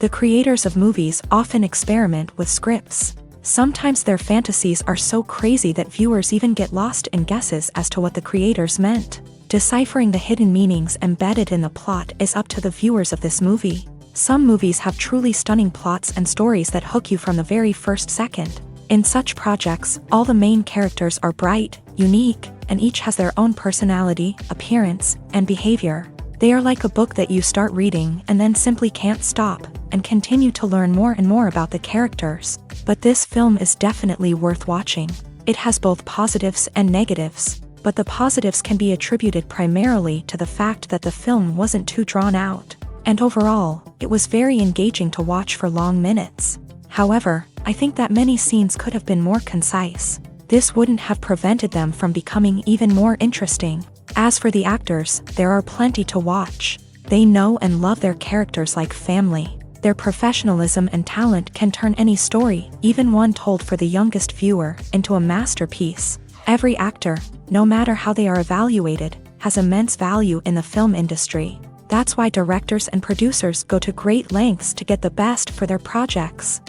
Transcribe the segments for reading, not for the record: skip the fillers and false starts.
The creators of movies often experiment with scripts. Sometimes their fantasies are so crazy that viewers even get lost in guesses as to what the creators meant. Deciphering the hidden meanings embedded in the plot is up to the viewers of this movie. Some movies have truly stunning plots and stories that hook you from the very first second. In such projects, all the main characters are bright, unique, and each has their own personality, appearance, and behavior. They are like a book that you start reading and then simply can't stop, and continue to learn more and more about the characters. But this film is definitely worth watching. It has both positives and negatives, but the positives can be attributed primarily to the fact that the film wasn't too drawn out, and overall, it was very engaging to watch for long minutes. However, I think that many scenes could have been more concise. This wouldn't have prevented them from becoming even more interesting. As for the actors, there are plenty to watch. They know and love their characters like family. Their professionalism and talent can turn any story, even one told for the youngest viewer, into a masterpiece. Every actor, no matter how they are evaluated, has immense value in the film industry. That's why directors and producers go to great lengths to get the best for their projects.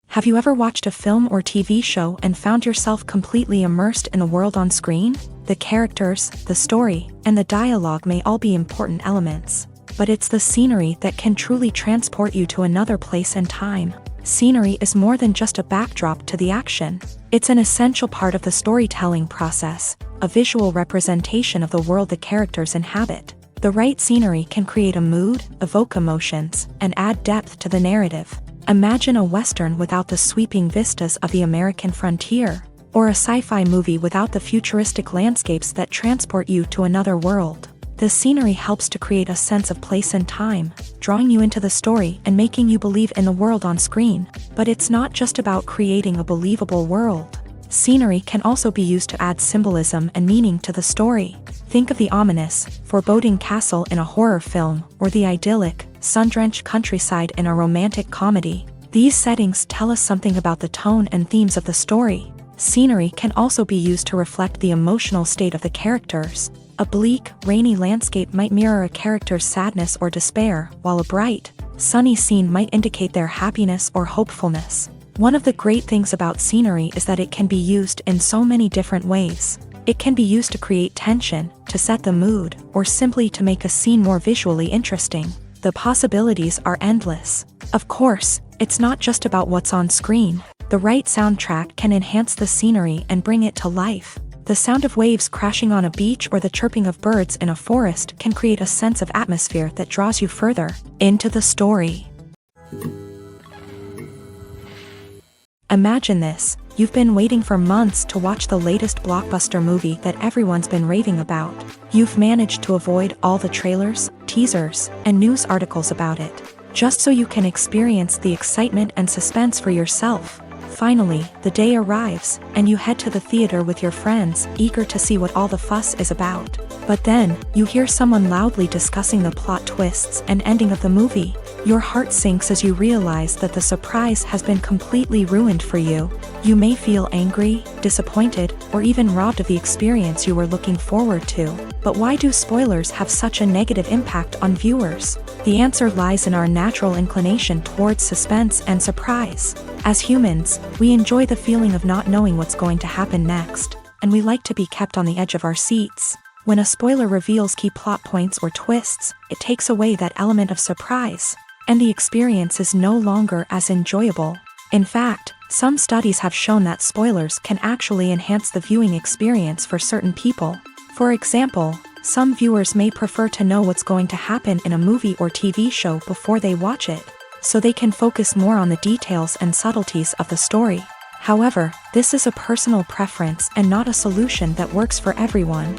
Have you ever watched a film or TV show and found yourself completely immersed in the world on screen? The characters, the story, and the dialogue may all be important elements, but it's the scenery that can truly transport you to another place and time. Scenery is more than just a backdrop to the action. It's an essential part of the storytelling process, a visual representation of the world the characters inhabit. The right scenery can create a mood, evoke emotions, and add depth to the narrative. Imagine a Western without the sweeping vistas of the American frontier, or a sci-fi movie without the futuristic landscapes that transport you to another world. The scenery helps to create a sense of place and time, drawing you into the story and making you believe in the world on screen. But it's not just about creating a believable world. Scenery can also be used to add symbolism and meaning to the story. Think of the ominous, foreboding castle in a horror film, or the idyllic, sun-drenched countryside in a romantic comedy. These settings tell us something about the tone and themes of the story. Scenery can also be used to reflect the emotional state of the characters. A bleak, rainy landscape might mirror a character's sadness or despair, while a bright, sunny scene might indicate their happiness or hopefulness. One of the great things about scenery is that it can be used in so many different ways. It can be used to create tension, to set the mood, or simply to make a scene more visually interesting. The possibilities are endless. Of course, it's not just about what's on screen. The right soundtrack can enhance the scenery and bring it to life. The sound of waves crashing on a beach or the chirping of birds in a forest can create a sense of atmosphere that draws you further into the story. Imagine this: you've been waiting for months to watch the latest blockbuster movie that everyone's been raving about. You've managed to avoid all the trailers, teasers, and news articles about it, just so you can experience the excitement and suspense for yourself. Finally, the day arrives, and you head to the theater with your friends, eager to see what all the fuss is about. But then, you hear someone loudly discussing the plot twists and ending of the movie. Your heart sinks as you realize that the surprise has been completely ruined for you. You may feel angry, disappointed, or even robbed of the experience you were looking forward to. But why do spoilers have such a negative impact on viewers? The answer lies in our natural inclination towards suspense and surprise. As humans, we enjoy the feeling of not knowing what's going to happen next, and we like to be kept on the edge of our seats. When a spoiler reveals key plot points or twists, it takes away that element of surprise, and the experience is no longer as enjoyable. In fact, some studies have shown that spoilers can actually enhance the viewing experience for certain people. For example, some viewers may prefer to know what's going to happen in a movie or TV show before they watch it, so they can focus more on the details and subtleties of the story. However, this is a personal preference and not a solution that works for everyone.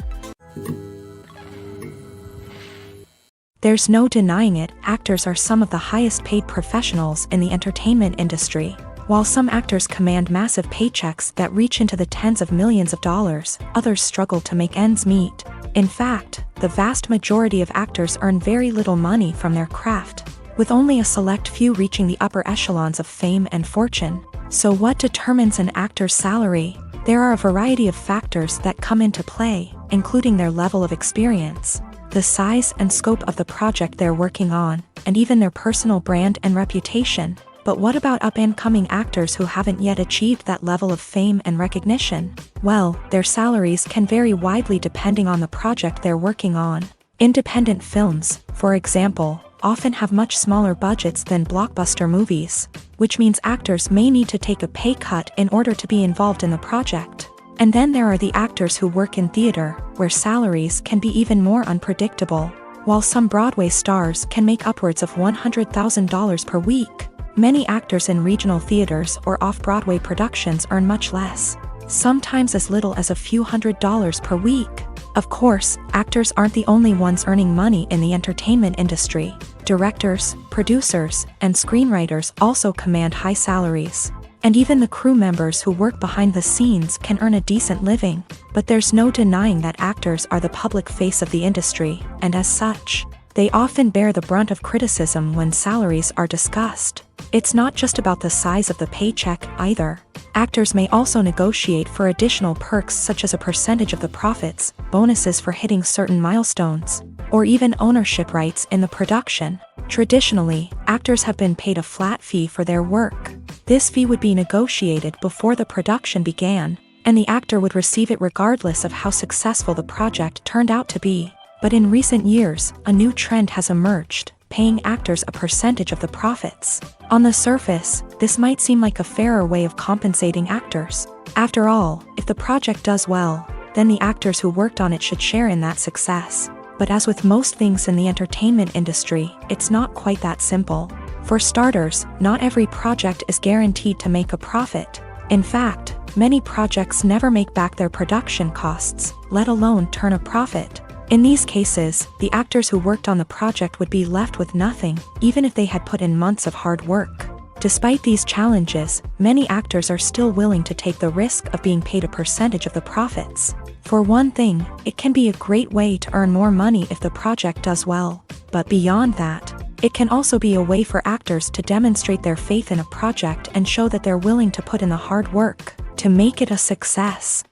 There's no denying it, actors are some of the highest paid professionals in the entertainment industry. While some actors command massive paychecks that reach into the tens of millions of dollars, others struggle to make ends meet. In fact, the vast majority of actors earn very little money from their craft, with only a select few reaching the upper echelons of fame and fortune. So what determines an actor's salary? There are a variety of factors that come into play, including their level of experience, the size and scope of the project they're working on, and even their personal brand and reputation. But what about up-and-coming actors who haven't yet achieved that level of fame and recognition? Well, their salaries can vary widely depending on the project they're working on. Independent films, for example, often have much smaller budgets than blockbuster movies, which means actors may need to take a pay cut in order to be involved in the project. And then there are the actors who work in theater, where salaries can be even more unpredictable. While some Broadway stars can make upwards of $100,000 per week, many actors in regional theaters or off-Broadway productions earn much less, sometimes as little as a few $100s per week. Of course, actors aren't the only ones earning money in the entertainment industry. Directors, producers, and screenwriters also command high salaries. And even the crew members who work behind the scenes can earn a decent living. But there's no denying that actors are the public face of the industry, and as such, they often bear the brunt of criticism when salaries are discussed. It's not just about the size of the paycheck, either. Actors may also negotiate for additional perks such as a percentage of the profits, bonuses for hitting certain milestones, or even ownership rights in the production. Traditionally, actors have been paid a flat fee for their work. This fee would be negotiated before the production began, and the actor would receive it regardless of how successful the project turned out to be. But in recent years, a new trend has emerged, paying actors a percentage of the profits. On the surface, this might seem like a fairer way of compensating actors. After all, if the project does well, then the actors who worked on it should share in that success. But as with most things in the entertainment industry, it's not quite that simple. For starters, not every project is guaranteed to make a profit. In fact, many projects never make back their production costs, let alone turn a profit. In these cases, the actors who worked on the project would be left with nothing, even if they had put in months of hard work. Despite these challenges, many actors are still willing to take the risk of being paid a percentage of the profits. For one thing, it can be a great way to earn more money if the project does well. But beyond that, it can also be a way for actors to demonstrate their faith in a project and show that they're willing to put in the hard work to make it a success.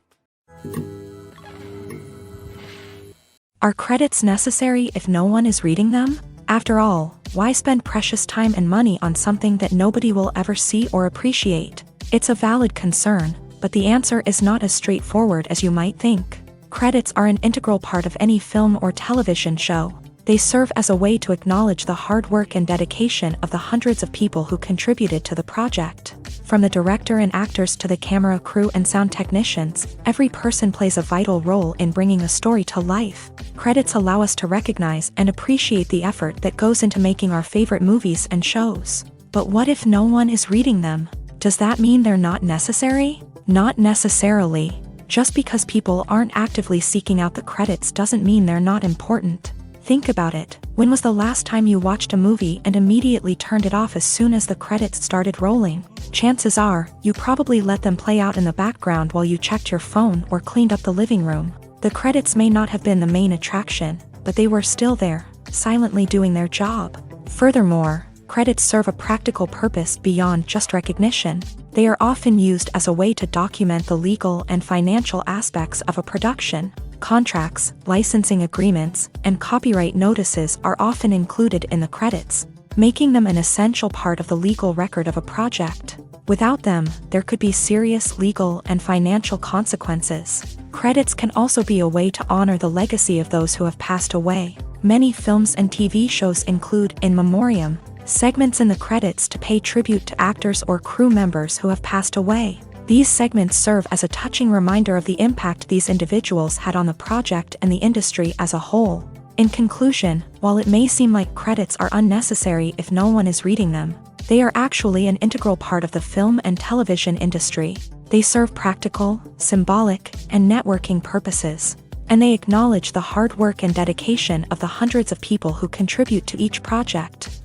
Are credits necessary if no one is reading them? After all, why spend precious time and money on something that nobody will ever see or appreciate? It's a valid concern, but the answer is not as straightforward as you might think. Credits are an integral part of any film or television show. They serve as a way to acknowledge the hard work and dedication of the hundreds of people who contributed to the project. From the director and actors to the camera crew and sound technicians, every person plays a vital role in bringing a story to life. Credits allow us to recognize and appreciate the effort that goes into making our favorite movies and shows. But what if no one is reading them? Does that mean they're not necessary? Not necessarily. Just because people aren't actively seeking out the credits doesn't mean they're not important. Think about it. When was the last time you watched a movie and immediately turned it off as soon as the credits started rolling? Chances are, you probably let them play out in the background while you checked your phone or cleaned up the living room. The credits may not have been the main attraction, but they were still there, silently doing their job. Furthermore, credits serve a practical purpose beyond just recognition. They are often used as a way to document the legal and financial aspects of a production. Contracts, licensing agreements, and copyright notices are often included in the credits, making them an essential part of the legal record of a project. Without them, there could be serious legal and financial consequences. Credits can also be a way to honor the legacy of those who have passed away. Many films and TV shows include in memoriam segments in the credits to pay tribute to actors or crew members who have passed away. These segments serve as a touching reminder of the impact these individuals had on the project and the industry as a whole. In conclusion, while it may seem like credits are unnecessary if no one is reading them, they are actually an integral part of the film and television industry. They serve practical, symbolic, and networking purposes, and they acknowledge the hard work and dedication of the hundreds of people who contribute to each project.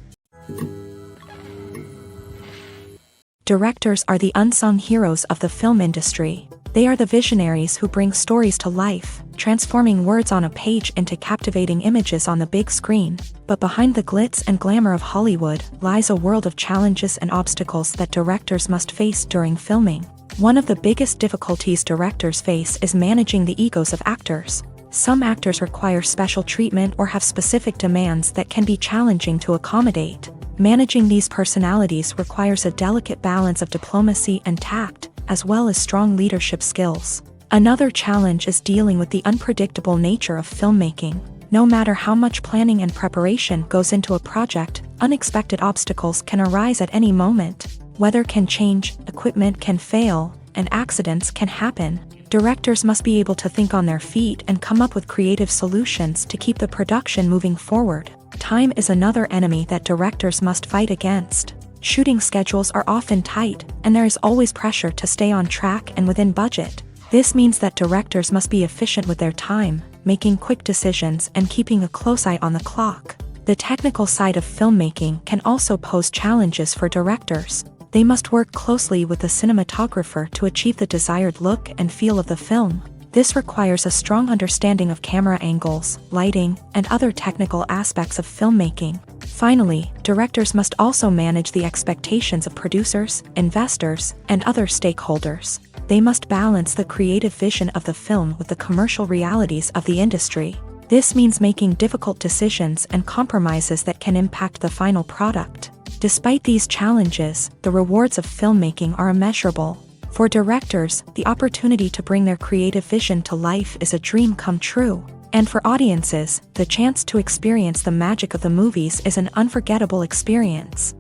Directors are the unsung heroes of the film industry. They are the visionaries who bring stories to life, transforming words on a page into captivating images on the big screen. But behind the glitz and glamour of Hollywood lies a world of challenges and obstacles that directors must face during filming. One of the biggest difficulties directors face is managing the egos of actors. Some actors require special treatment or have specific demands that can be challenging to accommodate. Managing these personalities requires a delicate balance of diplomacy and tact, as well as strong leadership skills. Another challenge is dealing with the unpredictable nature of filmmaking. No matter how much planning and preparation goes into a project, unexpected obstacles can arise at any moment. Weather can change, equipment can fail, and accidents can happen. Directors must be able to think on their feet and come up with creative solutions to keep the production moving forward. Time is another enemy that directors must fight against. Shooting schedules are often tight, and there is always pressure to stay on track and within budget. This means that directors must be efficient with their time, making quick decisions and keeping a close eye on the clock. The technical side of filmmaking can also pose challenges for directors. They must work closely with the cinematographer to achieve the desired look and feel of the film. This requires a strong understanding of camera angles, lighting, and other technical aspects of filmmaking. Finally, directors must also manage the expectations of producers, investors, and other stakeholders. They must balance the creative vision of the film with the commercial realities of the industry. This means making difficult decisions and compromises that can impact the final product. Despite these challenges, the rewards of filmmaking are immeasurable. For directors, the opportunity to bring their creative vision to life is a dream come true. And for audiences, the chance to experience the magic of the movies is an unforgettable experience.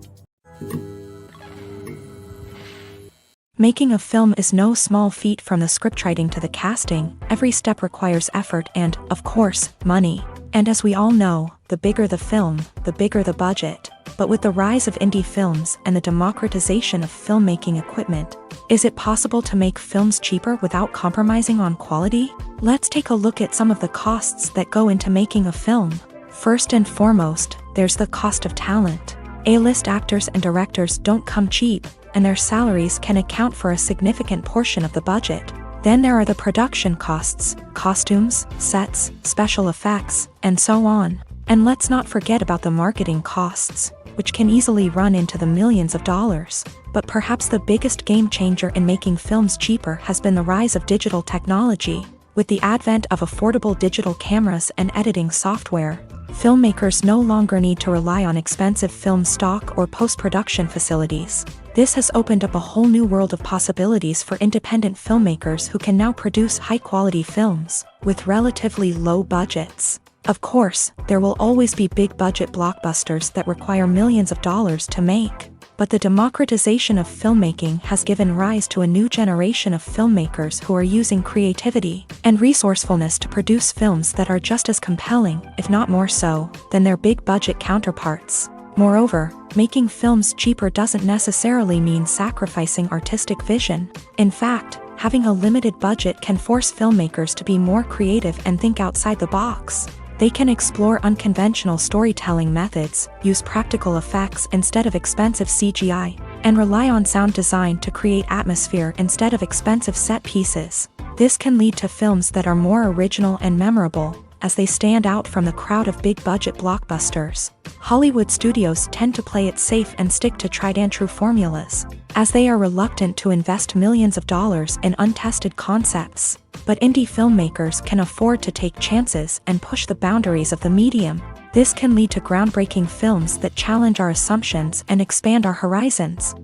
Making a film is no small feat. From the scriptwriting to the casting, every step requires effort and, of course, money. And as we all know, the bigger the film, the bigger the budget. But with the rise of indie films and the democratization of filmmaking equipment, is it possible to make films cheaper without compromising on quality? Let's take a look at some of the costs that go into making a film. First and foremost, there's the cost of talent. A-list actors and directors don't come cheap, and their salaries can account for a significant portion of the budget. Then there are the production costs, costumes, sets, special effects, and so on. And let's not forget about the marketing costs, which can easily run into the millions of dollars. But perhaps the biggest game changer in making films cheaper has been the rise of digital technology. With the advent of affordable digital cameras and editing software, filmmakers no longer need to rely on expensive film stock or post-production facilities. This has opened up a whole new world of possibilities for independent filmmakers who can now produce high-quality films with relatively low budgets. Of course, there will always be big-budget blockbusters that require millions of dollars to make. But the democratization of filmmaking has given rise to a new generation of filmmakers who are using creativity and resourcefulness to produce films that are just as compelling, if not more so, than their big-budget counterparts. Moreover, making films cheaper doesn't necessarily mean sacrificing artistic vision. In fact, having a limited budget can force filmmakers to be more creative and think outside the box. They can explore unconventional storytelling methods, use practical effects instead of expensive CGI, and rely on sound design to create atmosphere instead of expensive set pieces. This can lead to films that are more original and memorable, as they stand out from the crowd of big-budget blockbusters. Hollywood studios tend to play it safe and stick to tried-and-true formulas, as they are reluctant to invest millions of dollars in untested concepts. But indie filmmakers can afford to take chances and push the boundaries of the medium. This can lead to groundbreaking films that challenge our assumptions and expand our horizons.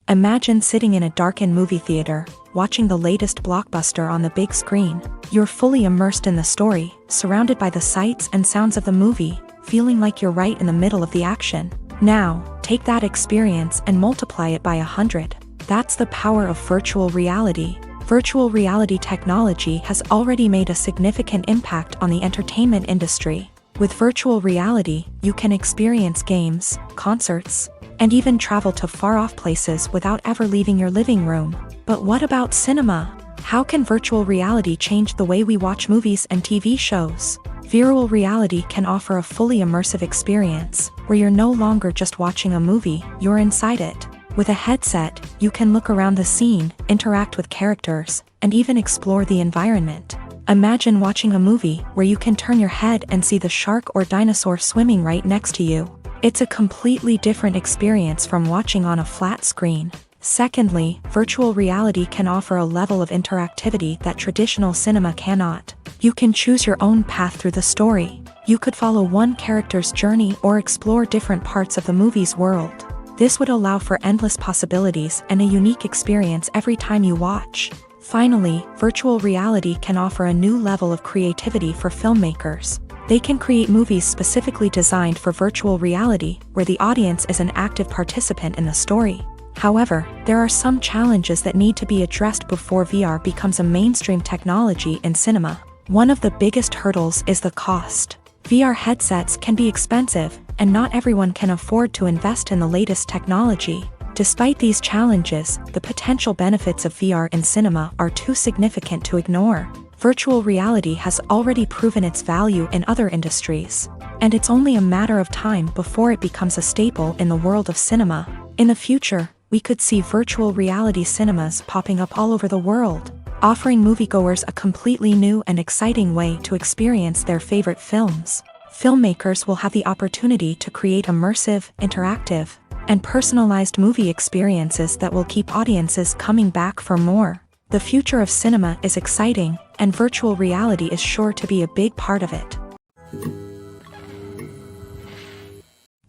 Imagine sitting in a darkened movie theater, watching the latest blockbuster on the big screen. You're fully immersed in the story, surrounded by the sights and sounds of the movie, feeling like you're right in the middle of the action. Now, take that experience and multiply it by 100. That's the power of virtual reality. Virtual reality technology has already made a significant impact on the entertainment industry. With virtual reality, you can experience games, concerts, and even travel to far-off places without ever leaving your living room. But what about cinema? How can virtual reality change the way we watch movies and TV shows? Virtual reality can offer a fully immersive experience, where you're no longer just watching a movie, you're inside it. With a headset, you can look around the scene, interact with characters, and even explore the environment. Imagine watching a movie where you can turn your head and see the shark or dinosaur swimming right next to you. It's a completely different experience from watching on a flat screen. Secondly, virtual reality can offer a level of interactivity that traditional cinema cannot. You can choose your own path through the story. You could follow one character's journey or explore different parts of the movie's world. This would allow for endless possibilities and a unique experience every time you watch. Finally, virtual reality can offer a new level of creativity for filmmakers. They can create movies specifically designed for virtual reality, where the audience is an active participant in the story. However, there are some challenges that need to be addressed before VR becomes a mainstream technology in cinema. One of the biggest hurdles is the cost. VR headsets can be expensive, and not everyone can afford to invest in the latest technology. Despite these challenges, the potential benefits of VR in cinema are too significant to ignore. Virtual reality has already proven its value in other industries, and it's only a matter of time before it becomes a staple in the world of cinema. In the future, we could see virtual reality cinemas popping up all over the world, offering moviegoers a completely new and exciting way to experience their favorite films. Filmmakers will have the opportunity to create immersive, interactive, and personalized movie experiences that will keep audiences coming back for more. The future of cinema is exciting, and virtual reality is sure to be a big part of it.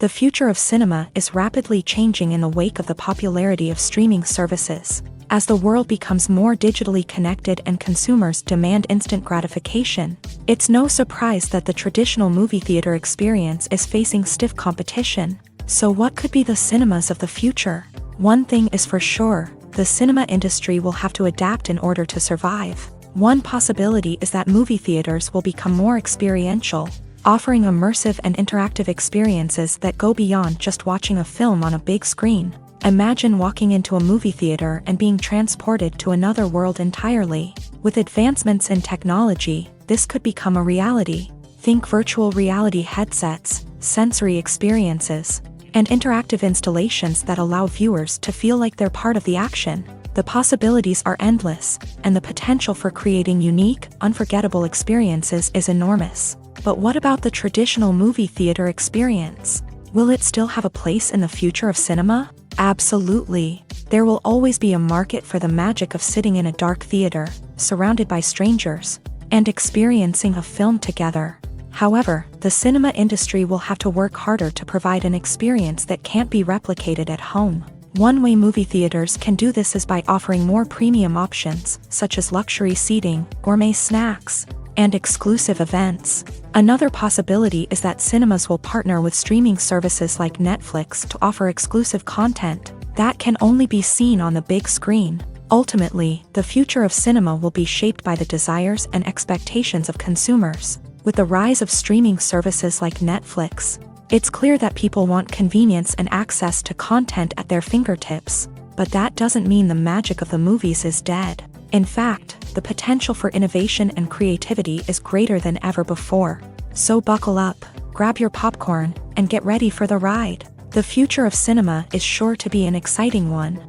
The future of cinema is rapidly changing in the wake of the popularity of streaming services. As the world becomes more digitally connected and consumers demand instant gratification, it's no surprise that the traditional movie theater experience is facing stiff competition. So what could be the cinemas of the future? One thing is for sure, the cinema industry will have to adapt in order to survive. One possibility is that movie theaters will become more experiential, offering immersive and interactive experiences that go beyond just watching a film on a big screen. Imagine walking into a movie theater and being transported to another world entirely. With advancements in technology, this could become a reality. Think virtual reality headsets, sensory experiences, and interactive installations that allow viewers to feel like they're part of the action. The possibilities are endless, and the potential for creating unique, unforgettable experiences is enormous. But what about the traditional movie theater experience? Will it still have a place in the future of cinema? Absolutely. There will always be a market for the magic of sitting in a dark theater, surrounded by strangers, and experiencing a film together. However, the cinema industry will have to work harder to provide an experience that can't be replicated at home. One way movie theaters can do this is by offering more premium options, such as luxury seating, gourmet snacks, and exclusive events. Another possibility is that cinemas will partner with streaming services like Netflix to offer exclusive content that can only be seen on the big screen. Ultimately, the future of cinema will be shaped by the desires and expectations of consumers. With the rise of streaming services like Netflix, it's clear that people want convenience and access to content at their fingertips. But that doesn't mean the magic of the movies is dead. In fact, the potential for innovation and creativity is greater than ever before. So buckle up, grab your popcorn, and get ready for the ride. The future of cinema is sure to be an exciting one.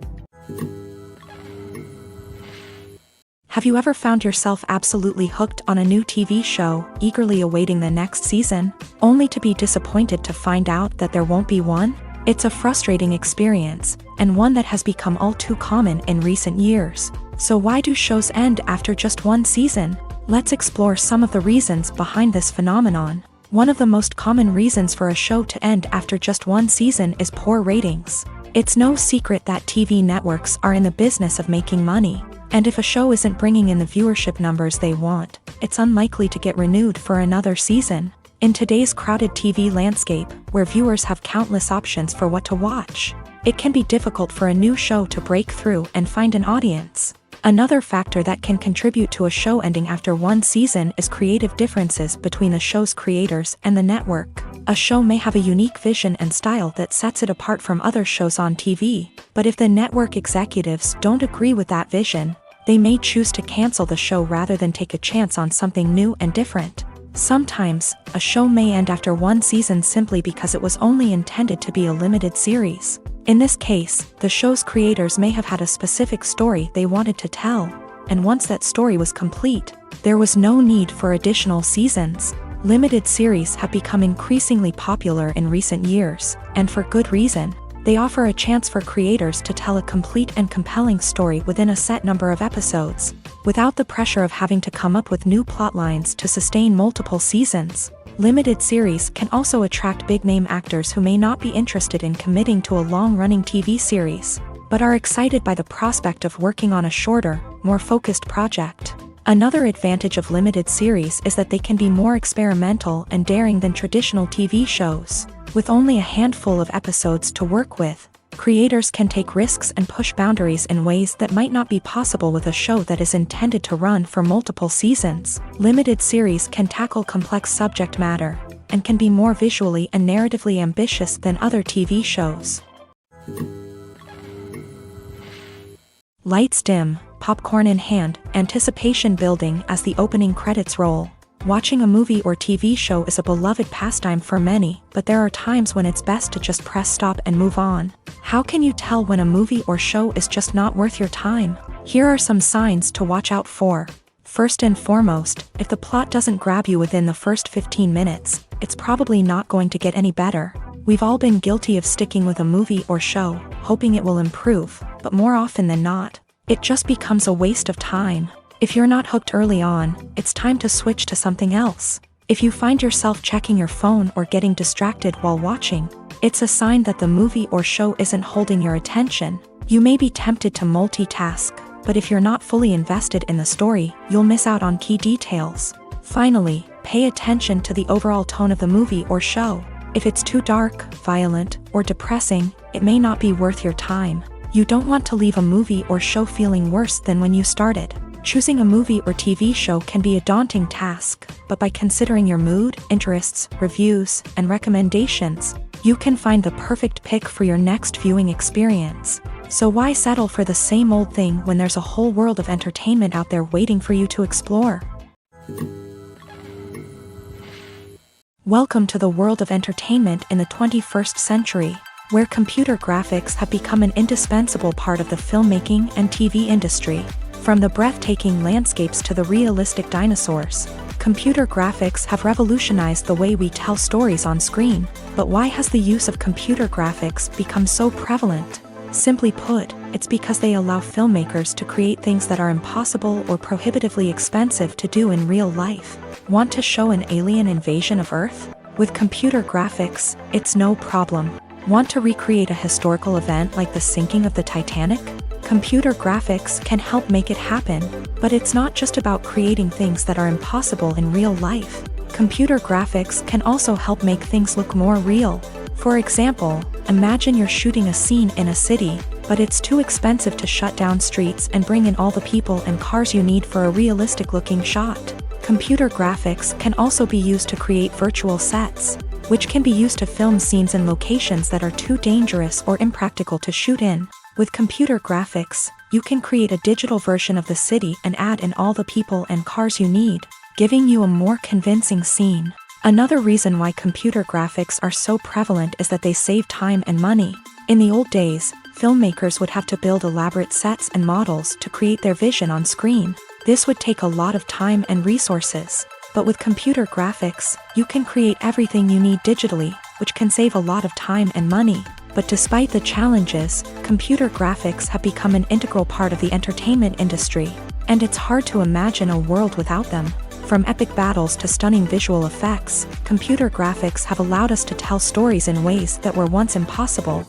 Have you ever found yourself absolutely hooked on a new TV show, eagerly awaiting the next season, only to be disappointed to find out that there won't be one? It's a frustrating experience, and one that has become all too common in recent years. So why do shows end after just one season? Let's explore some of the reasons behind this phenomenon. One of the most common reasons for a show to end after just one season is poor ratings. It's no secret that TV networks are in the business of making money. And if a show isn't bringing in the viewership numbers they want, it's unlikely to get renewed for another season. In today's crowded TV landscape, where viewers have countless options for what to watch, it can be difficult for a new show to break through and find an audience. Another factor that can contribute to a show ending after one season is creative differences between the show's creators and the network. A show may have a unique vision and style that sets it apart from other shows on TV, but if the network executives don't agree with that vision, they may choose to cancel the show rather than take a chance on something new and different. Sometimes, a show may end after one season simply because it was only intended to be a limited series. In this case, the show's creators may have had a specific story they wanted to tell, and once that story was complete, there was no need for additional seasons. Limited series have become increasingly popular in recent years, and for good reason. They offer a chance for creators to tell a complete and compelling story within a set number of episodes, without the pressure of having to come up with new plotlines to sustain multiple seasons. Limited series can also attract big-name actors who may not be interested in committing to a long-running TV series, but are excited by the prospect of working on a shorter, more focused project. Another advantage of limited series is that they can be more experimental and daring than traditional TV shows. With only a handful of episodes to work with, creators can take risks and push boundaries in ways that might not be possible with a show that is intended to run for multiple seasons. Limited series can tackle complex subject matter, and can be more visually and narratively ambitious than other TV shows. Lights dim, popcorn in hand, anticipation building as the opening credits roll. Watching a movie or TV show is a beloved pastime for many, but there are times when it's best to just press stop and move on. How can you tell when a movie or show is just not worth your time? Here are some signs to watch out for. First and foremost, if the plot doesn't grab you within the first 15 minutes, it's probably not going to get any better. We've all been guilty of sticking with a movie or show, hoping it will improve, but more often than not, it just becomes a waste of time. If you're not hooked early on, it's time to switch to something else. If you find yourself checking your phone or getting distracted while watching, it's a sign that the movie or show isn't holding your attention. You may be tempted to multitask, but if you're not fully invested in the story, you'll miss out on key details. Finally, pay attention to the overall tone of the movie or show. If it's too dark, violent, or depressing, it may not be worth your time. You don't want to leave a movie or show feeling worse than when you started. Choosing a movie or TV show can be a daunting task, but by considering your mood, interests, reviews, and recommendations, you can find the perfect pick for your next viewing experience. So why settle for the same old thing when there's a whole world of entertainment out there waiting for you to explore? Welcome to the world of entertainment in the 21st century, where computer graphics have become an indispensable part of the filmmaking and TV industry. From the breathtaking landscapes to the realistic dinosaurs, computer graphics have revolutionized the way we tell stories on screen. But why has the use of computer graphics become so prevalent? Simply put, it's because they allow filmmakers to create things that are impossible or prohibitively expensive to do in real life. Want to show an alien invasion of Earth? With computer graphics, it's no problem. Want to recreate a historical event like the sinking of the Titanic? Computer graphics can help make it happen, but it's not just about creating things that are impossible in real life. Computer graphics can also help make things look more real. For example, imagine you're shooting a scene in a city, but it's too expensive to shut down streets and bring in all the people and cars you need for a realistic-looking shot. Computer graphics can also be used to create virtual sets, which can be used to film scenes in locations that are too dangerous or impractical to shoot in. With computer graphics, you can create a digital version of the city and add in all the people and cars you need, giving you a more convincing scene. Another reason why computer graphics are so prevalent is that they save time and money. In the old days, filmmakers would have to build elaborate sets and models to create their vision on screen. This would take a lot of time and resources. But with computer graphics, you can create everything you need digitally, which can save a lot of time and money. But despite the challenges, computer graphics have become an integral part of the entertainment industry, and it's hard to imagine a world without them. From epic battles to stunning visual effects, computer graphics have allowed us to tell stories in ways that were once impossible.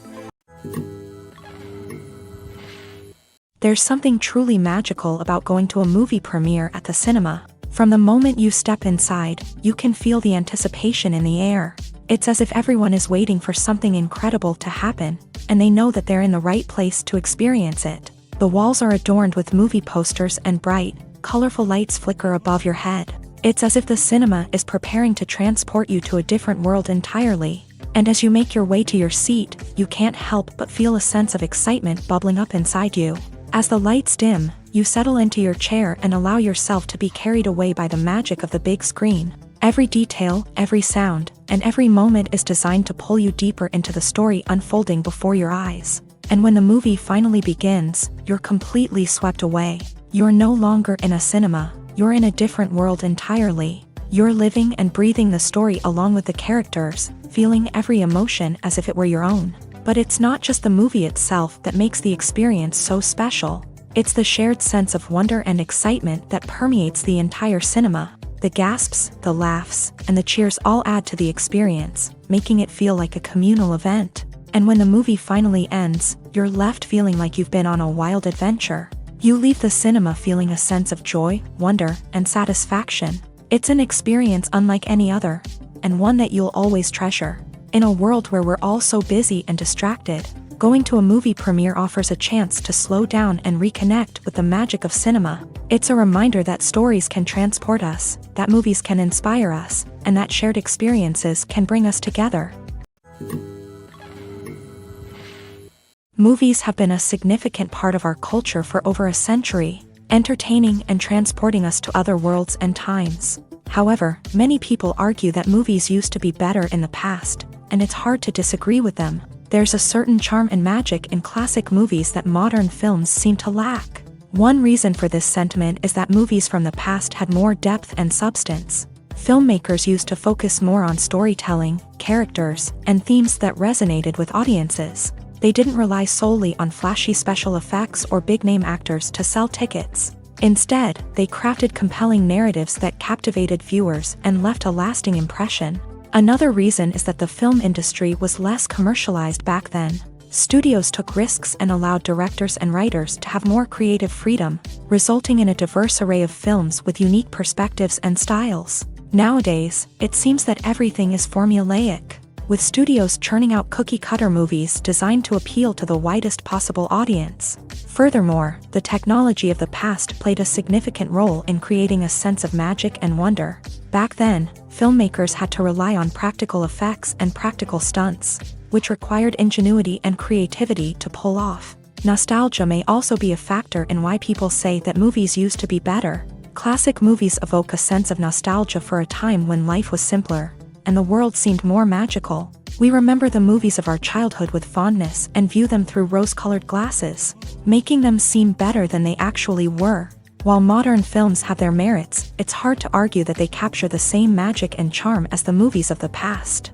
There's something truly magical about going to a movie premiere at the cinema. From the moment you step inside, you can feel the anticipation in the air. It's as if everyone is waiting for something incredible to happen, and they know that they're in the right place to experience it. The walls are adorned with movie posters and bright, colorful lights flicker above your head. It's as if the cinema is preparing to transport you to a different world entirely. And as you make your way to your seat, you can't help but feel a sense of excitement bubbling up inside you. As the lights dim, you settle into your chair and allow yourself to be carried away by the magic of the big screen. Every detail, every sound, and every moment is designed to pull you deeper into the story unfolding before your eyes. And when the movie finally begins, you're completely swept away. You're no longer in a cinema, you're in a different world entirely. You're living and breathing the story along with the characters, feeling every emotion as if it were your own. But it's not just the movie itself that makes the experience so special. It's the shared sense of wonder and excitement that permeates the entire cinema. The gasps, the laughs, and the cheers all add to the experience, making it feel like a communal event. And when the movie finally ends, you're left feeling like you've been on a wild adventure. You leave the cinema feeling a sense of joy, wonder, and satisfaction. It's an experience unlike any other, and one that you'll always treasure. In a world where we're all so busy and distracted, going to a movie premiere offers a chance to slow down and reconnect with the magic of cinema. It's a reminder that stories can transport us, that movies can inspire us, and that shared experiences can bring us together. Movies have been a significant part of our culture for over a century, entertaining and transporting us to other worlds and times. However, many people argue that movies used to be better in the past, and it's hard to disagree with them. There's a certain charm and magic in classic movies that modern films seem to lack. One reason for this sentiment is that movies from the past had more depth and substance. Filmmakers used to focus more on storytelling, characters, and themes that resonated with audiences. They didn't rely solely on flashy special effects or big-name actors to sell tickets. Instead, they crafted compelling narratives that captivated viewers and left a lasting impression. Another reason is that the film industry was less commercialized back then. Studios took risks and allowed directors and writers to have more creative freedom, resulting in a diverse array of films with unique perspectives and styles. Nowadays, it seems that everything is formulaic, with studios churning out cookie-cutter movies designed to appeal to the widest possible audience. Furthermore, the technology of the past played a significant role in creating a sense of magic and wonder. Back then, filmmakers had to rely on practical effects and practical stunts, which required ingenuity and creativity to pull off. Nostalgia may also be a factor in why people say that movies used to be better. Classic movies evoke a sense of nostalgia for a time when life was simpler, and the world seemed more magical. We remember the movies of our childhood with fondness and view them through rose-colored glasses, making them seem better than they actually were. While modern films have their merits, it's hard to argue that they capture the same magic and charm as the movies of the past.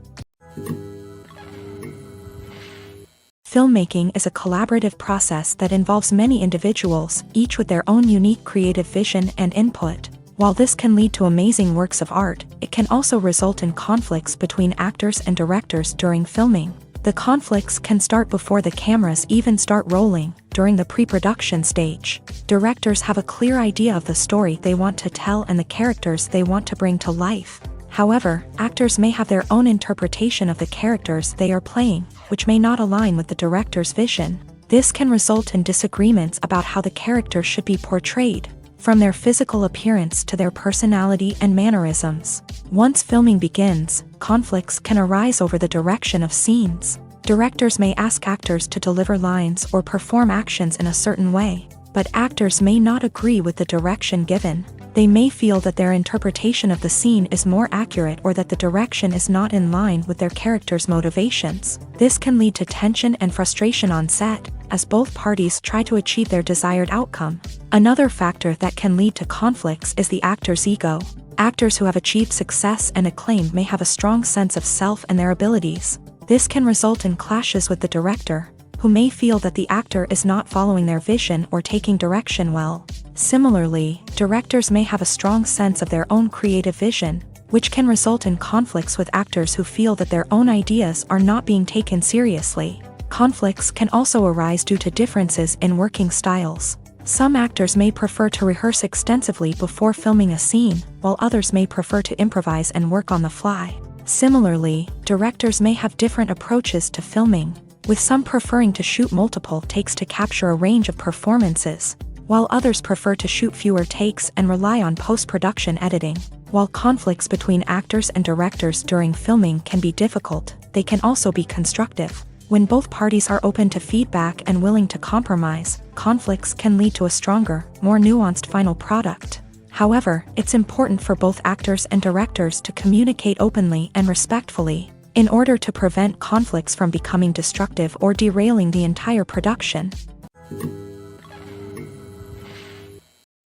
Filmmaking is a collaborative process that involves many individuals, each with their own unique creative vision and input. While this can lead to amazing works of art, it can also result in conflicts between actors and directors during filming. The conflicts can start before the cameras even start rolling, during the pre-production stage. Directors have a clear idea of the story they want to tell and the characters they want to bring to life. However, actors may have their own interpretation of the characters they are playing, which may not align with the director's vision. This can result in disagreements about how the character should be portrayed, from their physical appearance to their personality and mannerisms. Once filming begins, conflicts can arise over the direction of scenes. Directors may ask actors to deliver lines or perform actions in a certain way, but actors may not agree with the direction given. They may feel that their interpretation of the scene is more accurate or that the direction is not in line with their character's motivations. This can lead to tension and frustration on set, as both parties try to achieve their desired outcome. Another factor that can lead to conflicts is the actor's ego. Actors who have achieved success and acclaim may have a strong sense of self and their abilities. This can result in clashes with the director, who may feel that the actor is not following their vision or taking direction well. Similarly, directors may have a strong sense of their own creative vision, which can result in conflicts with actors who feel that their own ideas are not being taken seriously. Conflicts can also arise due to differences in working styles. Some actors may prefer to rehearse extensively before filming a scene, while others may prefer to improvise and work on the fly. Similarly, directors may have different approaches to filming, with some preferring to shoot multiple takes to capture a range of performances, while others prefer to shoot fewer takes and rely on post-production editing. While conflicts between actors and directors during filming can be difficult, they can also be constructive. When both parties are open to feedback and willing to compromise, conflicts can lead to a stronger, more nuanced final product. However, it's important for both actors and directors to communicate openly and respectfully, in order to prevent conflicts from becoming destructive or derailing the entire production.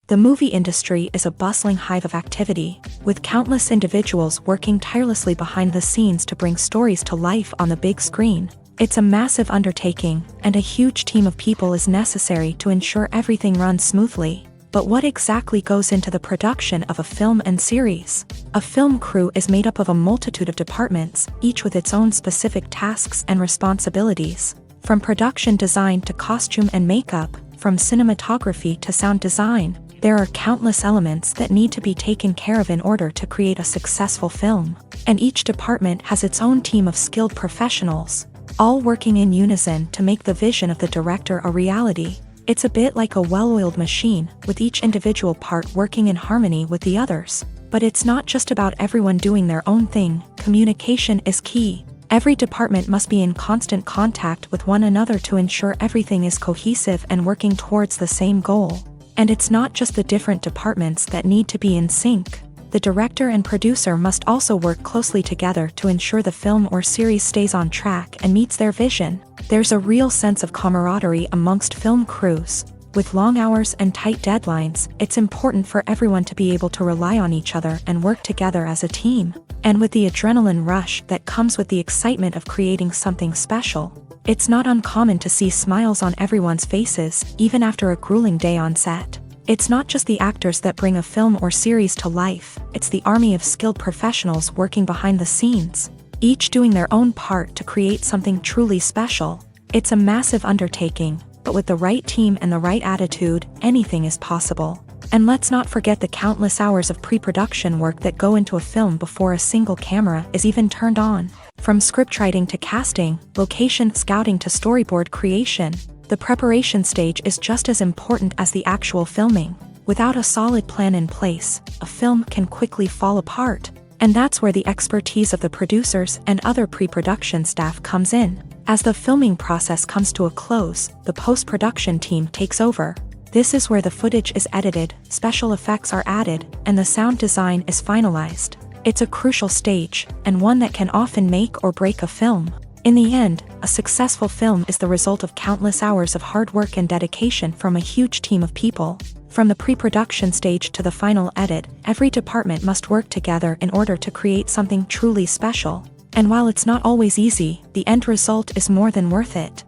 The movie industry is a bustling hive of activity, with countless individuals working tirelessly behind the scenes to bring stories to life on the big screen. It's a massive undertaking, and a huge team of people is necessary to ensure everything runs smoothly. But what exactly goes into the production of a film and series? A film crew is made up of a multitude of departments, each with its own specific tasks and responsibilities. From production design to costume and makeup, from cinematography to sound design, there are countless elements that need to be taken care of in order to create a successful film. And each department has its own team of skilled professionals, all working in unison to make the vision of the director a reality. It's a bit like a well-oiled machine, with each individual part working in harmony with the others. But it's not just about everyone doing their own thing. Communication is key. Every department must be in constant contact with one another to ensure everything is cohesive and working towards the same goal. And it's not just the different departments that need to be in sync. The director and producer must also work closely together to ensure the film or series stays on track and meets their vision. There's a real sense of camaraderie amongst film crews. With long hours and tight deadlines, it's important for everyone to be able to rely on each other and work together as a team. And with the adrenaline rush that comes with the excitement of creating something special, it's not uncommon to see smiles on everyone's faces, even after a grueling day on set. It's not just the actors that bring a film or series to life, it's the army of skilled professionals working behind the scenes, each doing their own part to create something truly special. It's a massive undertaking, but with the right team and the right attitude, anything is possible. And let's not forget the countless hours of pre-production work that go into a film before a single camera is even turned on. From scriptwriting to casting, location scouting to storyboard creation, the preparation stage is just as important as the actual filming. Without a solid plan in place, a film can quickly fall apart. And that's where the expertise of the producers and other pre-production staff comes in. As the filming process comes to a close, the post-production team takes over. This is where the footage is edited, special effects are added, and the sound design is finalized. It's a crucial stage, and one that can often make or break a film. In the end, a successful film is the result of countless hours of hard work and dedication from a huge team of people. From the pre-production stage to the final edit, every department must work together in order to create something truly special. And while it's not always easy, the end result is more than worth it.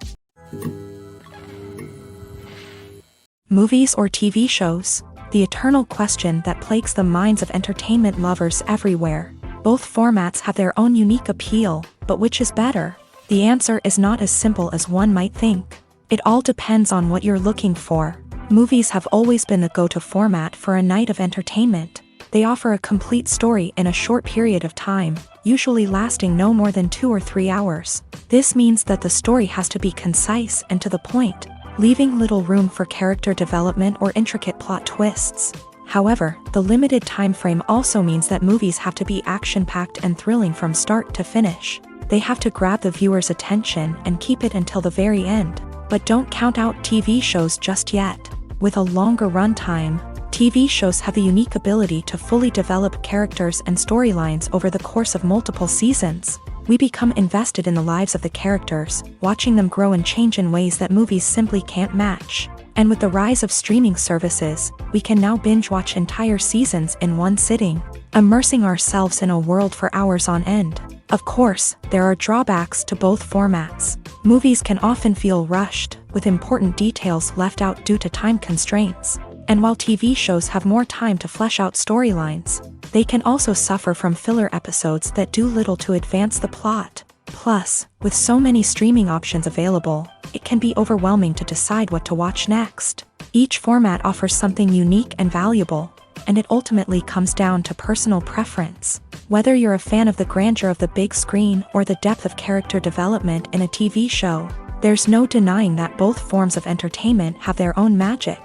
Movies or TV shows? The eternal question that plagues the minds of entertainment lovers everywhere. Both formats have their own unique appeal, but which is better? The answer is not as simple as one might think. It all depends on what you're looking for. Movies have always been the go-to format for a night of entertainment. They offer a complete story in a short period of time, usually lasting no more than 2 or 3 hours. This means that the story has to be concise and to the point, leaving little room for character development or intricate plot twists. However, the limited time frame also means that movies have to be action-packed and thrilling from start to finish. They have to grab the viewer's attention and keep it until the very end. But don't count out TV shows just yet. With a longer runtime, TV shows have the unique ability to fully develop characters and storylines over the course of multiple seasons. We become invested in the lives of the characters, watching them grow and change in ways that movies simply can't match. And with the rise of streaming services, we can now binge-watch entire seasons in one sitting, immersing ourselves in a world for hours on end. Of course, there are drawbacks to both formats. Movies can often feel rushed, with important details left out due to time constraints. And while TV shows have more time to flesh out storylines, they can also suffer from filler episodes that do little to advance the plot. Plus, with so many streaming options available, it can be overwhelming to decide what to watch next. Each format offers something unique and valuable, and it ultimately comes down to personal preference. Whether you're a fan of the grandeur of the big screen or the depth of character development in a TV show, there's no denying that both forms of entertainment have their own magic.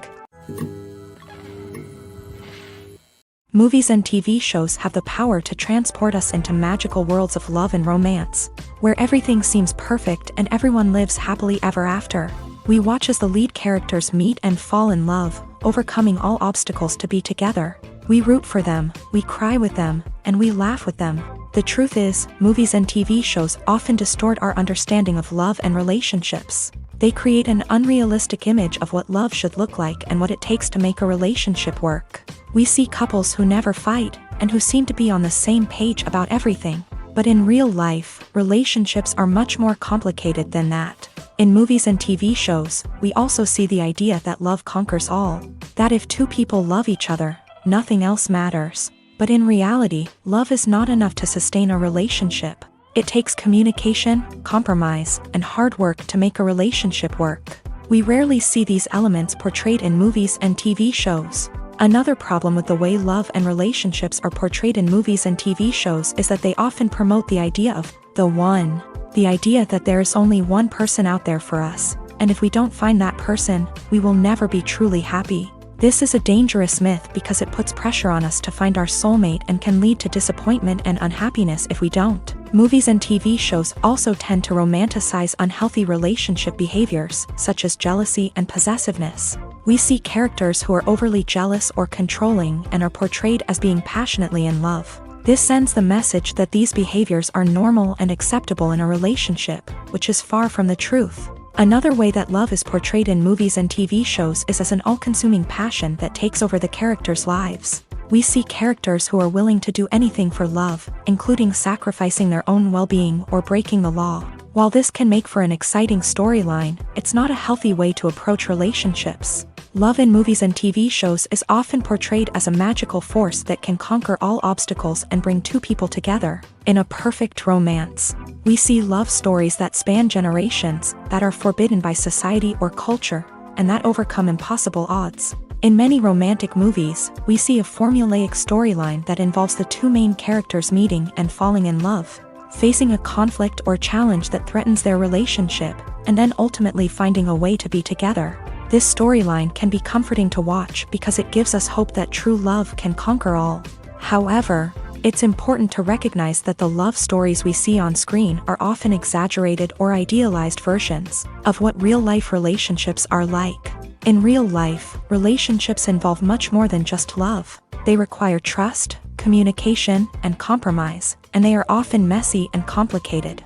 Movies and TV shows have the power to transport us into magical worlds of love and romance, where everything seems perfect and everyone lives happily ever after. We watch as the lead characters meet and fall in love, overcoming all obstacles to be together. We root for them, we cry with them, and we laugh with them. The truth is, movies and TV shows often distort our understanding of love and relationships. They create an unrealistic image of what love should look like and what it takes to make a relationship work. We see couples who never fight, and who seem to be on the same page about everything. But in real life, relationships are much more complicated than that. In movies and TV shows, we also see the idea that love conquers all. That if two people love each other, nothing else matters. But in reality, love is not enough to sustain a relationship. It takes communication, compromise, and hard work to make a relationship work. We rarely see these elements portrayed in movies and TV shows. Another problem with the way love and relationships are portrayed in movies and TV shows is that they often promote the idea of the one. The idea that there is only one person out there for us, and if we don't find that person, we will never be truly happy. This is a dangerous myth because it puts pressure on us to find our soulmate and can lead to disappointment and unhappiness if we don't. Movies and TV shows also tend to romanticize unhealthy relationship behaviors, such as jealousy and possessiveness. We see characters who are overly jealous or controlling and are portrayed as being passionately in love. This sends the message that these behaviors are normal and acceptable in a relationship, which is far from the truth. Another way that love is portrayed in movies and TV shows is as an all-consuming passion that takes over the characters' lives. We see characters who are willing to do anything for love, including sacrificing their own well-being or breaking the law. While this can make for an exciting storyline, it's not a healthy way to approach relationships. Love in movies and TV shows is often portrayed as a magical force that can conquer all obstacles and bring two people together. In a perfect romance, we see love stories that span generations, that are forbidden by society or culture, and that overcome impossible odds. In many romantic movies, we see a formulaic storyline that involves the two main characters meeting and falling in love, facing a conflict or challenge that threatens their relationship, and then ultimately finding a way to be together. This storyline can be comforting to watch because it gives us hope that true love can conquer all. However, it's important to recognize that the love stories we see on screen are often exaggerated or idealized versions of what real-life relationships are like. In real life, relationships involve much more than just love. They require trust, communication, and compromise, and they are often messy and complicated.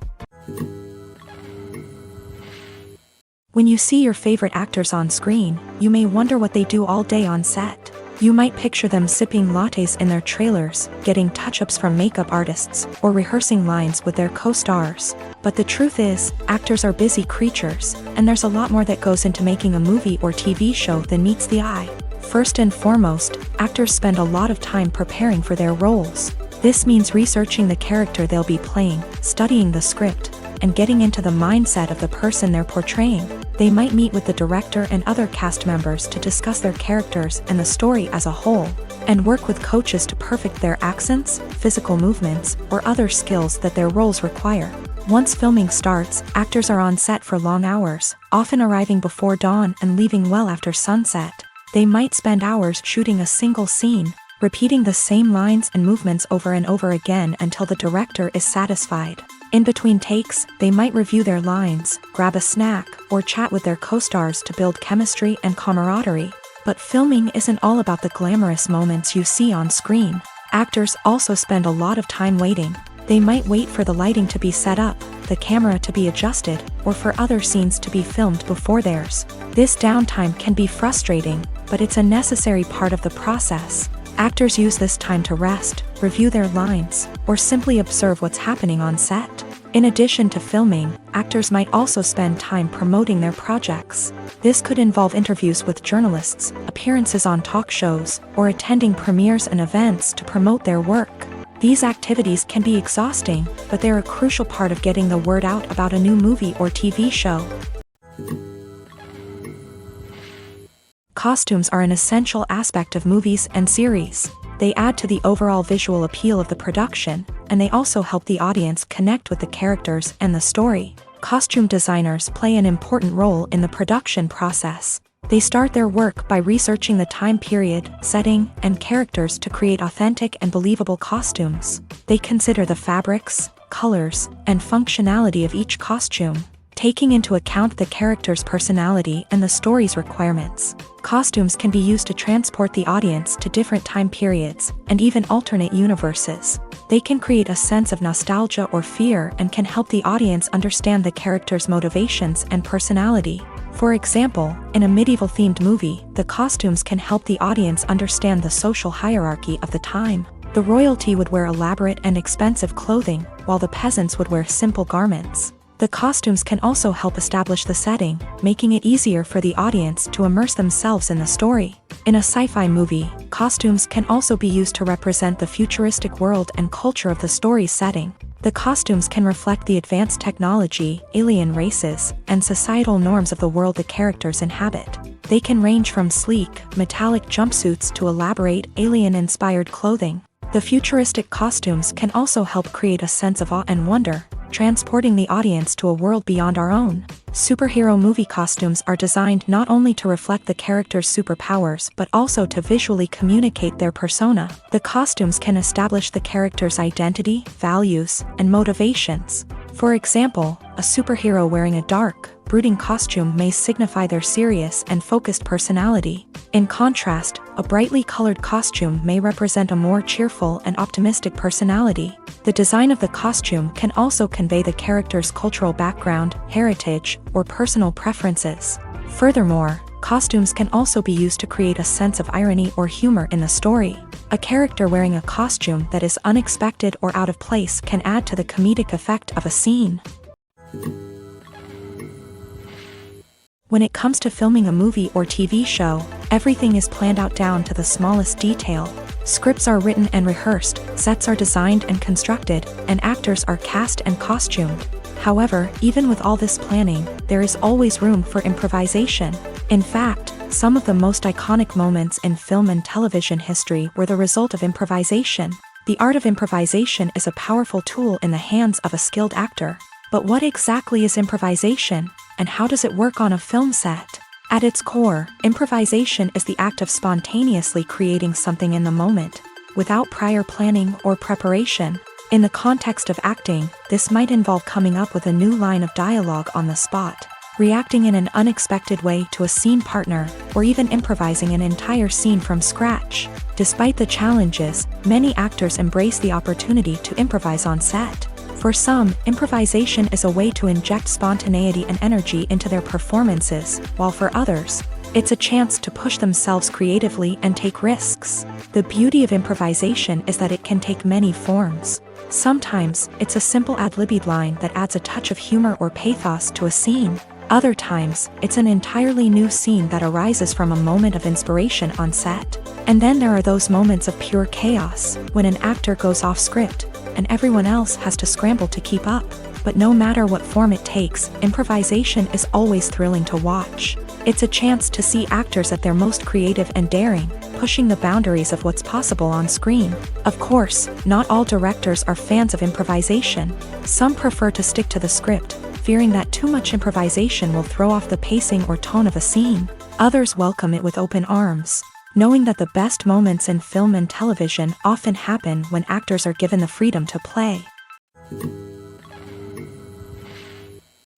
When you see your favorite actors on screen, you may wonder what they do all day on set. You might picture them sipping lattes in their trailers, getting touch-ups from makeup artists, or rehearsing lines with their co-stars. But the truth is, actors are busy creatures, and there's a lot more that goes into making a movie or TV show than meets the eye. First and foremost, actors spend a lot of time preparing for their roles. This means researching the character they'll be playing, studying the script, and getting into the mindset of the person they're portraying. They might meet with the director and other cast members to discuss their characters and the story as a whole, and work with coaches to perfect their accents, physical movements, or other skills that their roles require. Once filming starts, actors are on set for long hours, often arriving before dawn and leaving well after sunset. They might spend hours shooting a single scene, repeating the same lines and movements over and over again until the director is satisfied. In between takes, they might review their lines, grab a snack, or chat with their co-stars to build chemistry and camaraderie. But filming isn't all about the glamorous moments you see on screen. Actors also spend a lot of time waiting. They might wait for the lighting to be set up, the camera to be adjusted, or for other scenes to be filmed before theirs. This downtime can be frustrating, but it's a necessary part of the process. Actors use this time to rest, review their lines, or simply observe what's happening on set. In addition to filming, actors might also spend time promoting their projects. This could involve interviews with journalists, appearances on talk shows, or attending premieres and events to promote their work. These activities can be exhausting, but they're a crucial part of getting the word out about a new movie or TV show. Costumes are an essential aspect of movies and series. They add to the overall visual appeal of the production, and they also help the audience connect with the characters and the story. Costume designers play an important role in the production process. They start their work by researching the time period, setting, and characters to create authentic and believable costumes. They consider the fabrics, colors, and functionality of each costume, taking into account the character's personality and the story's requirements. Costumes can be used to transport the audience to different time periods, and even alternate universes. They can create a sense of nostalgia or fear and can help the audience understand the character's motivations and personality. For example, in a medieval-themed movie, the costumes can help the audience understand the social hierarchy of the time. The royalty would wear elaborate and expensive clothing, while the peasants would wear simple garments. The costumes can also help establish the setting, making it easier for the audience to immerse themselves in the story. In a sci-fi movie, costumes can also be used to represent the futuristic world and culture of the story's setting. The costumes can reflect the advanced technology, alien races, and societal norms of the world the characters inhabit. They can range from sleek, metallic jumpsuits to elaborate, alien-inspired clothing. The futuristic costumes can also help create a sense of awe and wonder, transporting the audience to a world beyond our own. Superhero movie costumes are designed not only to reflect the character's superpowers but also to visually communicate their persona. The costumes can establish the character's identity, values, and motivations. For example, a superhero wearing a dark, brooding costume may signify their serious and focused personality. In contrast, a brightly colored costume may represent a more cheerful and optimistic personality. The design of the costume can also convey the character's cultural background, heritage, or personal preferences. Furthermore, costumes can also be used to create a sense of irony or humor in the story. A character wearing a costume that is unexpected or out of place can add to the comedic effect of a scene. When it comes to filming a movie or TV show, everything is planned out down to the smallest detail. Scripts are written and rehearsed, sets are designed and constructed, and actors are cast and costumed. However, even with all this planning, there is always room for improvisation. In fact, some of the most iconic moments in film and television history were the result of improvisation. The art of improvisation is a powerful tool in the hands of a skilled actor. But what exactly is improvisation, and how does it work on a film set? At its core, improvisation is the act of spontaneously creating something in the moment, without prior planning or preparation. In the context of acting, this might involve coming up with a new line of dialogue on the spot, reacting in an unexpected way to a scene partner, or even improvising an entire scene from scratch. Despite the challenges, many actors embrace the opportunity to improvise on set. For some, improvisation is a way to inject spontaneity and energy into their performances, while for others, it's a chance to push themselves creatively and take risks. The beauty of improvisation is that it can take many forms. Sometimes, it's a simple ad-libbed line that adds a touch of humor or pathos to a scene. Other times, it's an entirely new scene that arises from a moment of inspiration on set. And then there are those moments of pure chaos, when an actor goes off script, and everyone else has to scramble to keep up. But no matter what form it takes, improvisation is always thrilling to watch. It's a chance to see actors at their most creative and daring, pushing the boundaries of what's possible on screen. Of course, not all directors are fans of improvisation. Some prefer to stick to the script, fearing that too much improvisation will throw off the pacing or tone of a scene. Others welcome it with open arms, knowing that the best moments in film and television often happen when actors are given the freedom to play.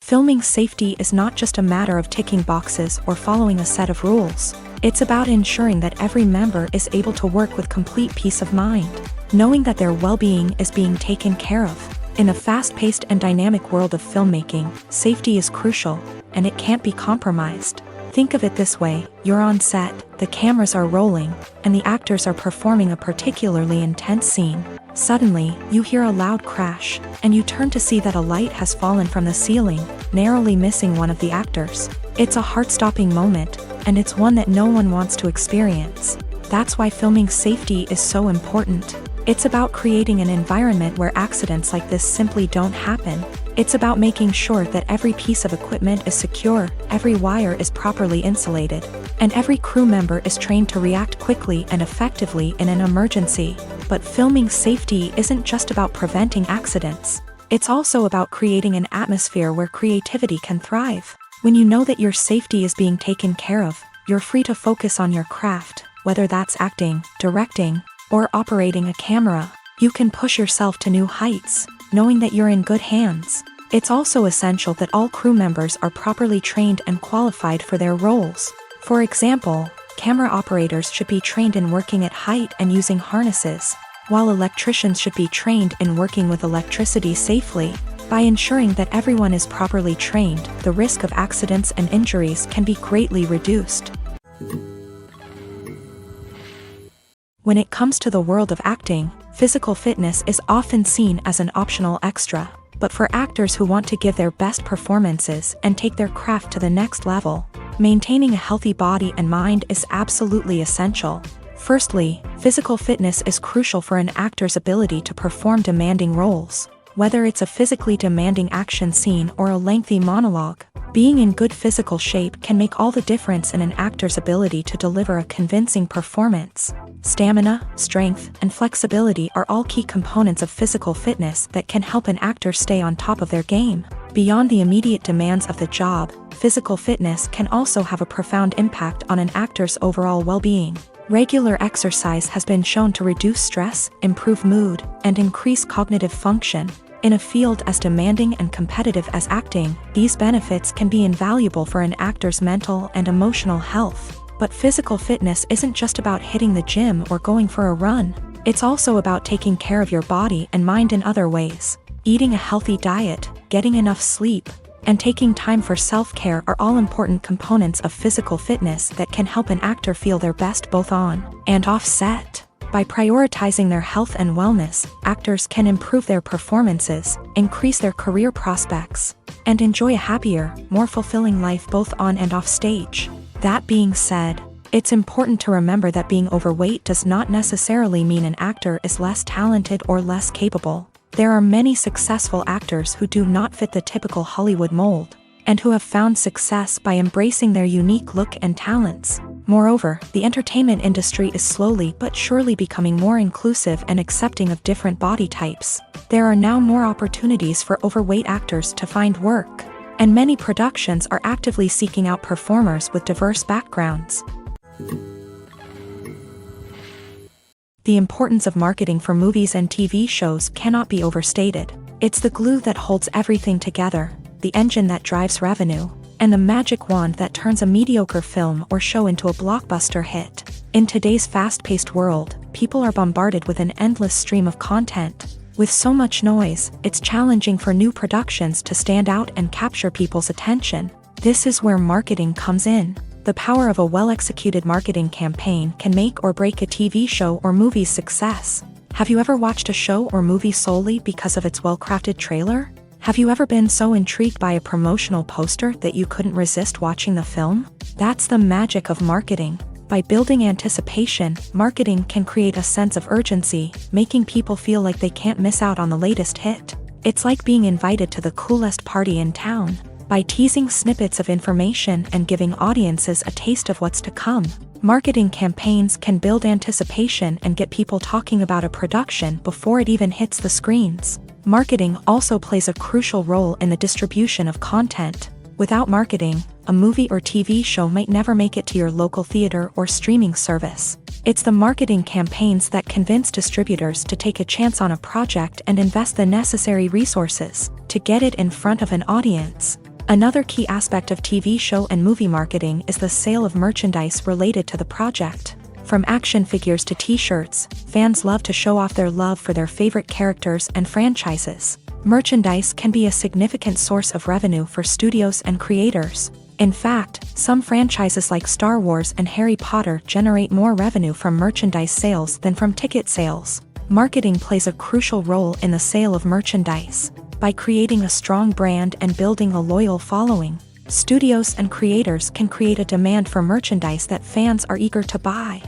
Filming safety is not just a matter of ticking boxes or following a set of rules. It's about ensuring that every member is able to work with complete peace of mind, knowing that their well-being is being taken care of. In the fast-paced and dynamic world of filmmaking, safety is crucial, and it can't be compromised. Think of it this way: you're on set, the cameras are rolling, and the actors are performing a particularly intense scene. Suddenly, you hear a loud crash, and you turn to see that a light has fallen from the ceiling, narrowly missing one of the actors. It's a heart-stopping moment, and it's one that no one wants to experience. That's why filming safety is so important. It's about creating an environment where accidents like this simply don't happen. It's about making sure that every piece of equipment is secure, every wire is properly insulated, and every crew member is trained to react quickly and effectively in an emergency. But filming safety isn't just about preventing accidents. It's also about creating an atmosphere where creativity can thrive. When you know that your safety is being taken care of, you're free to focus on your craft, whether that's acting, directing, or operating a camera. You can push yourself to new heights, knowing that you're in good hands. It's also essential that all crew members are properly trained and qualified for their roles. For example, camera operators should be trained in working at height and using harnesses, while electricians should be trained in working with electricity safely. By ensuring that everyone is properly trained, the risk of accidents and injuries can be greatly reduced. When it comes to the world of acting, physical fitness is often seen as an optional extra. But for actors who want to give their best performances and take their craft to the next level, maintaining a healthy body and mind is absolutely essential. Firstly, physical fitness is crucial for an actor's ability to perform demanding roles. Whether it's a physically demanding action scene or a lengthy monologue, being in good physical shape can make all the difference in an actor's ability to deliver a convincing performance. Stamina, strength, and flexibility are all key components of physical fitness that can help an actor stay on top of their game. Beyond the immediate demands of the job, physical fitness can also have a profound impact on an actor's overall well-being. Regular exercise has been shown to reduce stress, improve mood, and increase cognitive function. In a field as demanding and competitive as acting, these benefits can be invaluable for an actor's mental and emotional health. But physical fitness isn't just about hitting the gym or going for a run. It's also about taking care of your body and mind in other ways. Eating a healthy diet, getting enough sleep, and taking time for self-care are all important components of physical fitness that can help an actor feel their best both on and off set. By prioritizing their health and wellness, actors can improve their performances, increase their career prospects, and enjoy a happier, more fulfilling life both on and off stage. That being said, it's important to remember that being overweight does not necessarily mean an actor is less talented or less capable. There are many successful actors who do not fit the typical Hollywood mold, and who have found success by embracing their unique look and talents. Moreover, the entertainment industry is slowly but surely becoming more inclusive and accepting of different body types. There are now more opportunities for overweight actors to find work, and many productions are actively seeking out performers with diverse backgrounds. The importance of marketing for movies and TV shows cannot be overstated. It's the glue that holds everything together, the engine that drives revenue, and the magic wand that turns a mediocre film or show into a blockbuster hit. In today's fast-paced world, people are bombarded with an endless stream of content. With so much noise, it's challenging for new productions to stand out and capture people's attention. This is where marketing comes in. The power of a well-executed marketing campaign can make or break a TV show or movie's success. Have you ever watched a show or movie solely because of its well-crafted trailer? Have you ever been so intrigued by a promotional poster that you couldn't resist watching the film? That's the magic of marketing. By building anticipation, marketing can create a sense of urgency, making people feel like they can't miss out on the latest hit. It's like being invited to the coolest party in town. By teasing snippets of information and giving audiences a taste of what's to come, marketing campaigns can build anticipation and get people talking about a production before it even hits the screens. Marketing also plays a crucial role in the distribution of content. Without marketing, a movie or TV show might never make it to your local theater or streaming service. It's the marketing campaigns that convince distributors to take a chance on a project and invest the necessary resources to get it in front of an audience. Another key aspect of TV show and movie marketing is the sale of merchandise related to the project. From action figures to t-shirts, fans love to show off their love for their favorite characters and franchises. Merchandise can be a significant source of revenue for studios and creators. In fact, some franchises like Star Wars and Harry Potter generate more revenue from merchandise sales than from ticket sales. Marketing plays a crucial role in the sale of merchandise. By creating a strong brand and building a loyal following, studios and creators can create a demand for merchandise that fans are eager to buy.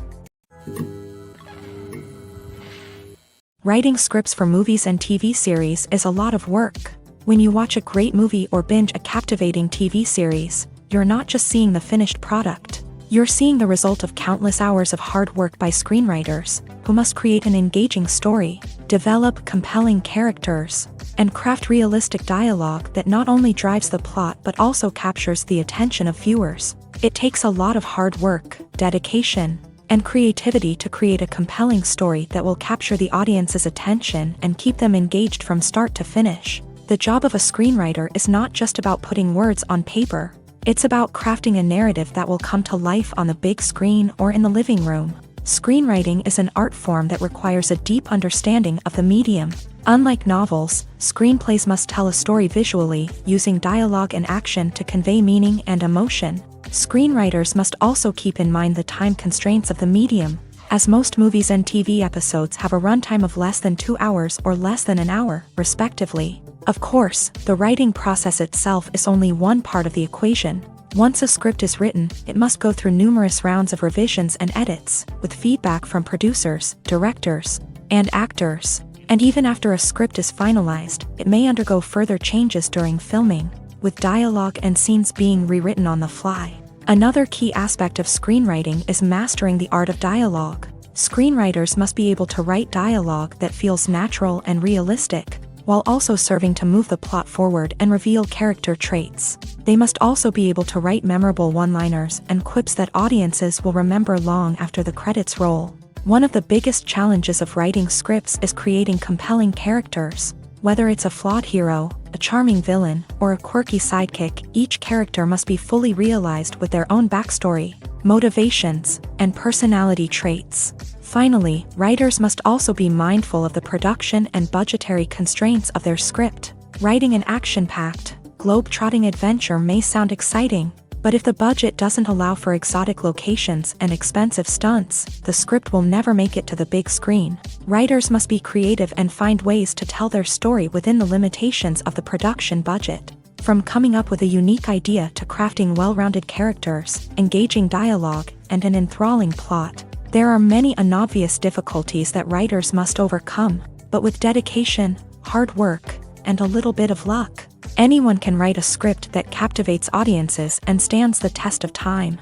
Writing scripts for movies and TV series is a lot of work. When you watch a great movie or binge a captivating TV series, you're not just seeing the finished product. You're seeing the result of countless hours of hard work by screenwriters, who must create an engaging story, develop compelling characters, and craft realistic dialogue that not only drives the plot but also captures the attention of viewers. It takes a lot of hard work, dedication, and creativity to create a compelling story that will capture the audience's attention and keep them engaged from start to finish. The job of a screenwriter is not just about putting words on paper. It's about crafting a narrative that will come to life on the big screen or in the living room. Screenwriting is an art form that requires a deep understanding of the medium. Unlike novels, screenplays must tell a story visually, using dialogue and action to convey meaning and emotion. Screenwriters must also keep in mind the time constraints of the medium. as most movies and TV episodes have a runtime of less than 2 hours or less than an hour, respectively. Of course, the writing process itself is only one part of the equation. Once a script is written, it must go through numerous rounds of revisions and edits, with feedback from producers, directors, and actors. And even after a script is finalized, it may undergo further changes during filming, with dialogue and scenes being rewritten on the fly. Another key aspect of screenwriting is mastering the art of dialogue. Screenwriters must be able to write dialogue that feels natural and realistic, while also serving to move the plot forward and reveal character traits. They must also be able to write memorable one-liners and quips that audiences will remember long after the credits roll. One of the biggest challenges of writing scripts is creating compelling characters. Whether it's a flawed hero, a charming villain, or a quirky sidekick, each character must be fully realized with their own backstory, motivations, and personality traits. Finally, writers must also be mindful of the production and budgetary constraints of their script. Writing an action-packed, globe-trotting adventure may sound exciting, but if the budget doesn't allow for exotic locations and expensive stunts, the script will never make it to the big screen. Writers must be creative and find ways to tell their story within the limitations of the production budget. From coming up with a unique idea to crafting well-rounded characters, engaging dialogue, and an enthralling plot, there are many unobvious difficulties that writers must overcome, but with dedication, hard work, and a little bit of luck, anyone can write a script that captivates audiences and stands the test of time.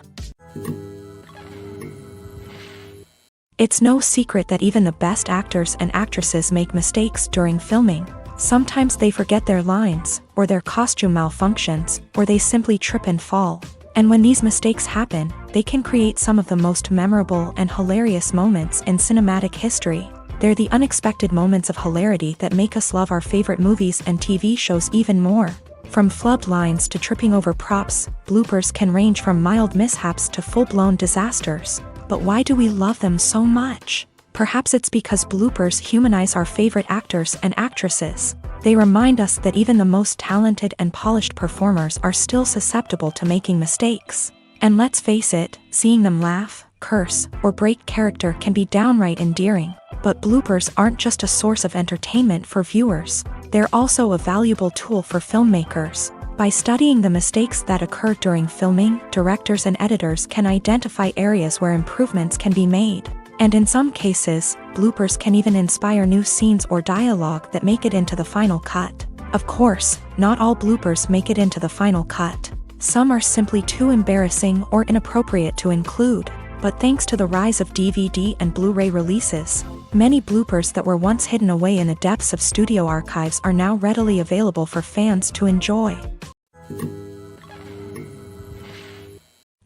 It's no secret that even the best actors and actresses make mistakes during filming. Sometimes they forget their lines, or their costume malfunctions, or they simply trip and fall. And when these mistakes happen, they can create some of the most memorable and hilarious moments in cinematic history. They're the unexpected moments of hilarity that make us love our favorite movies and TV shows even more. From flubbed lines to tripping over props, bloopers can range from mild mishaps to full-blown disasters. But why do we love them so much? Perhaps it's because bloopers humanize our favorite actors and actresses. They remind us that even the most talented and polished performers are still susceptible to making mistakes. And let's face it, seeing them laugh, curse, or break character can be downright endearing. But bloopers aren't just a source of entertainment for viewers. They're also a valuable tool for filmmakers. By studying the mistakes that occur during filming, directors and editors can identify areas where improvements can be made. And in some cases, bloopers can even inspire new scenes or dialogue that make it into the final cut. Of course, not all bloopers make it into the final cut. Some are simply too embarrassing or inappropriate to include. But thanks to the rise of DVD and Blu-ray releases, many bloopers that were once hidden away in the depths of studio archives are now readily available for fans to enjoy.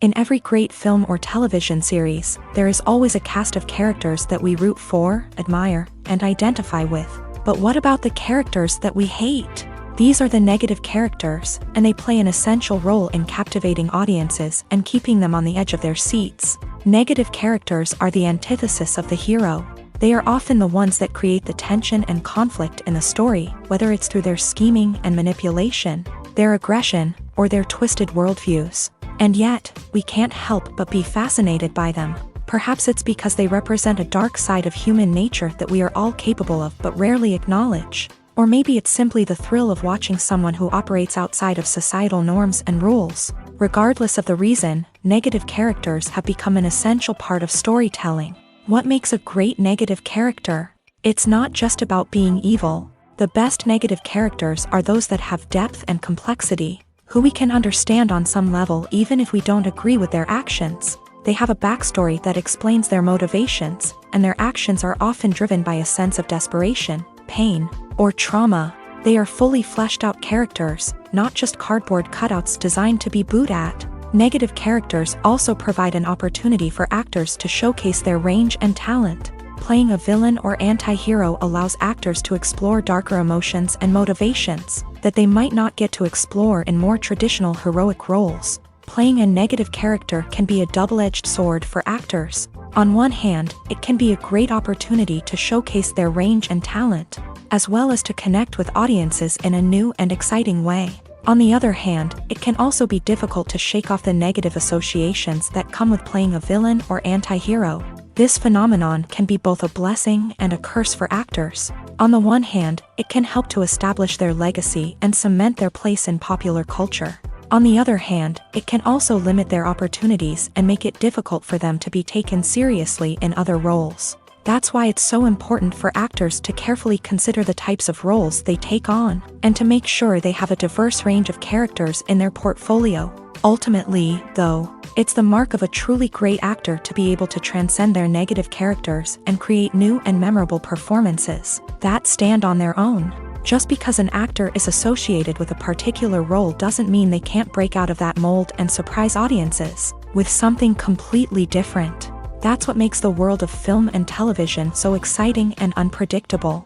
In every great film or television series, there is always a cast of characters that we root for, admire, and identify with. But what about the characters that we hate? These are the negative characters, and they play an essential role in captivating audiences and keeping them on the edge of their seats. Negative characters are the antithesis of the hero. They are often the ones that create the tension and conflict in the story, whether it's through their scheming and manipulation, their aggression, or their twisted worldviews. And yet, we can't help but be fascinated by them. Perhaps it's because they represent a dark side of human nature that we are all capable of but rarely acknowledge. Or maybe it's simply the thrill of watching someone who operates outside of societal norms and rules. Regardless of the reason, negative characters have become an essential part of storytelling. What makes a great negative character? It's not just about being evil. The best negative characters are those that have depth and complexity, who we can understand on some level even if we don't agree with their actions. They have a backstory that explains their motivations, and their actions are often driven by a sense of desperation, pain, or trauma. They are fully fleshed out characters, not just cardboard cutouts designed to be booed at. Negative characters also provide an opportunity for actors to showcase their range and talent. Playing a villain or anti-hero allows actors to explore darker emotions and motivations that they might not get to explore in more traditional heroic roles. Playing a negative character can be a double-edged sword for actors. On one hand, it can be a great opportunity to showcase their range and talent, as well as to connect with audiences in a new and exciting way. On the other hand, it can also be difficult to shake off the negative associations that come with playing a villain or anti-hero. This phenomenon can be both a blessing and a curse for actors. On the one hand, it can help to establish their legacy and cement their place in popular culture. On the other hand, it can also limit their opportunities and make it difficult for them to be taken seriously in other roles. That's why it's so important for actors to carefully consider the types of roles they take on, and to make sure they have a diverse range of characters in their portfolio. Ultimately, though, it's the mark of a truly great actor to be able to transcend their negative characters and create new and memorable performances that stand on their own. Just because an actor is associated with a particular role doesn't mean they can't break out of that mold and surprise audiences with something completely different. That's what makes the world of film and television so exciting and unpredictable.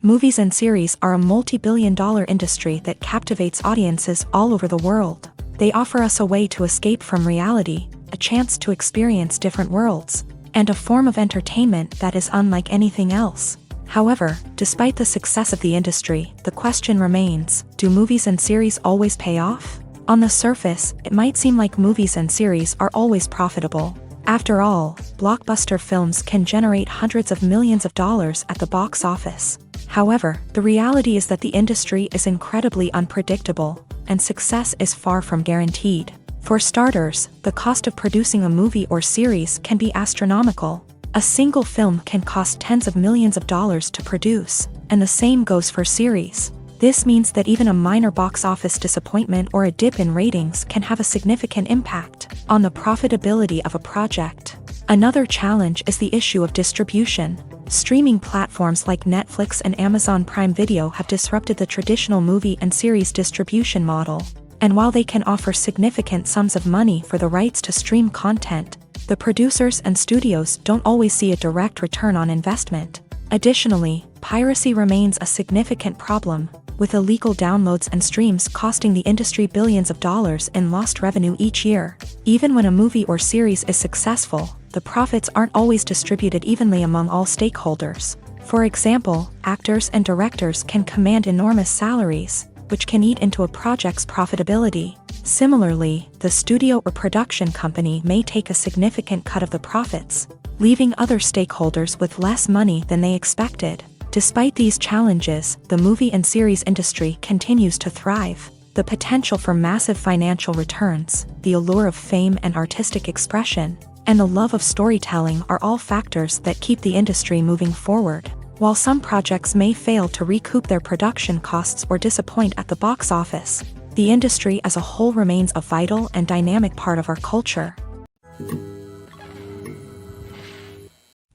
Movies and series are a multi-billion-dollar industry that captivates audiences all over the world. They offer us a way to escape from reality, a chance to experience different worlds, and a form of entertainment that is unlike anything else. However, despite the success of the industry, the question remains, do movies and series always pay off? On the surface, it might seem like movies and series are always profitable. After all, blockbuster films can generate hundreds of millions of dollars at the box office. However, the reality is that the industry is incredibly unpredictable, and success is far from guaranteed. For starters, the cost of producing a movie or series can be astronomical. A single film can cost tens of millions of dollars to produce, and the same goes for series. This means that even a minor box office disappointment or a dip in ratings can have a significant impact on the profitability of a project. Another challenge is the issue of distribution. Streaming platforms like Netflix and Amazon Prime Video have disrupted the traditional movie and series distribution model. And while they can offer significant sums of money for the rights to stream content, the producers and studios don't always see a direct return on investment. Additionally, piracy remains a significant problem, with illegal downloads and streams costing the industry billions of dollars in lost revenue each year. Even when a movie or series is successful, the profits aren't always distributed evenly among all stakeholders. For example, actors and directors can command enormous salaries, which can eat into a project's profitability. Similarly, the studio or production company may take a significant cut of the profits, leaving other stakeholders with less money than they expected. Despite these challenges, the movie and series industry continues to thrive. The potential for massive financial returns, the allure of fame and artistic expression, and the love of storytelling are all factors that keep the industry moving forward. While some projects may fail to recoup their production costs or disappoint at the box office, the industry as a whole remains a vital and dynamic part of our culture.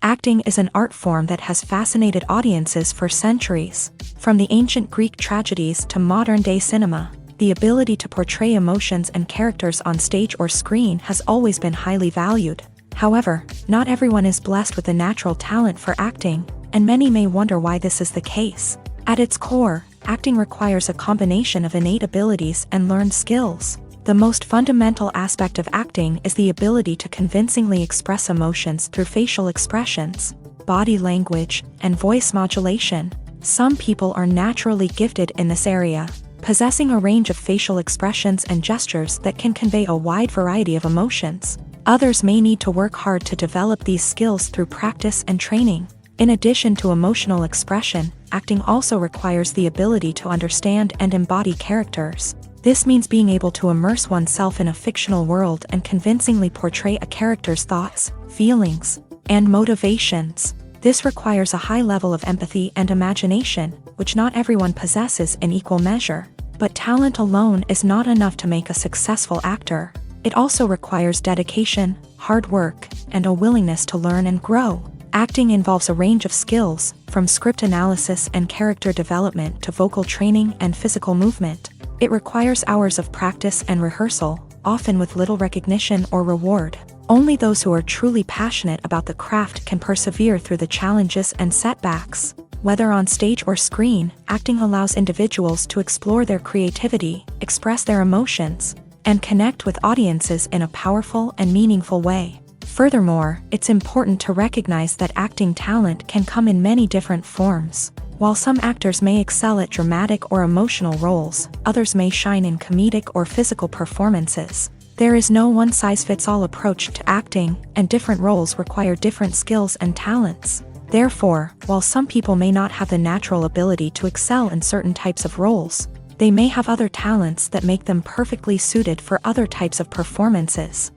Acting is an art form that has fascinated audiences for centuries. From the ancient Greek tragedies to modern-day cinema, the ability to portray emotions and characters on stage or screen has always been highly valued. However, not everyone is blessed with the natural talent for acting, and many may wonder why this is the case. At its core, acting requires a combination of innate abilities and learned skills. The most fundamental aspect of acting is the ability to convincingly express emotions through facial expressions, body language, and voice modulation. Some people are naturally gifted in this area, possessing a range of facial expressions and gestures that can convey a wide variety of emotions. Others may need to work hard to develop these skills through practice and training. In addition to emotional expression, acting also requires the ability to understand and embody characters. This means being able to immerse oneself in a fictional world and convincingly portray a character's thoughts, feelings, and motivations. This requires a high level of empathy and imagination, which not everyone possesses in equal measure. But talent alone is not enough to make a successful actor. It also requires dedication, hard work, and a willingness to learn and grow. Acting involves a range of skills, from script analysis and character development to vocal training and physical movement. It requires hours of practice and rehearsal, often with little recognition or reward. Only those who are truly passionate about the craft can persevere through the challenges and setbacks. Whether on stage or screen, acting allows individuals to explore their creativity, express their emotions, and connect with audiences in a powerful and meaningful way. Furthermore, it's important to recognize that acting talent can come in many different forms. While some actors may excel at dramatic or emotional roles, others may shine in comedic or physical performances. There is no one-size-fits-all approach to acting, and different roles require different skills and talents. Therefore, while some people may not have the natural ability to excel in certain types of roles, they may have other talents that make them perfectly suited for other types of performances.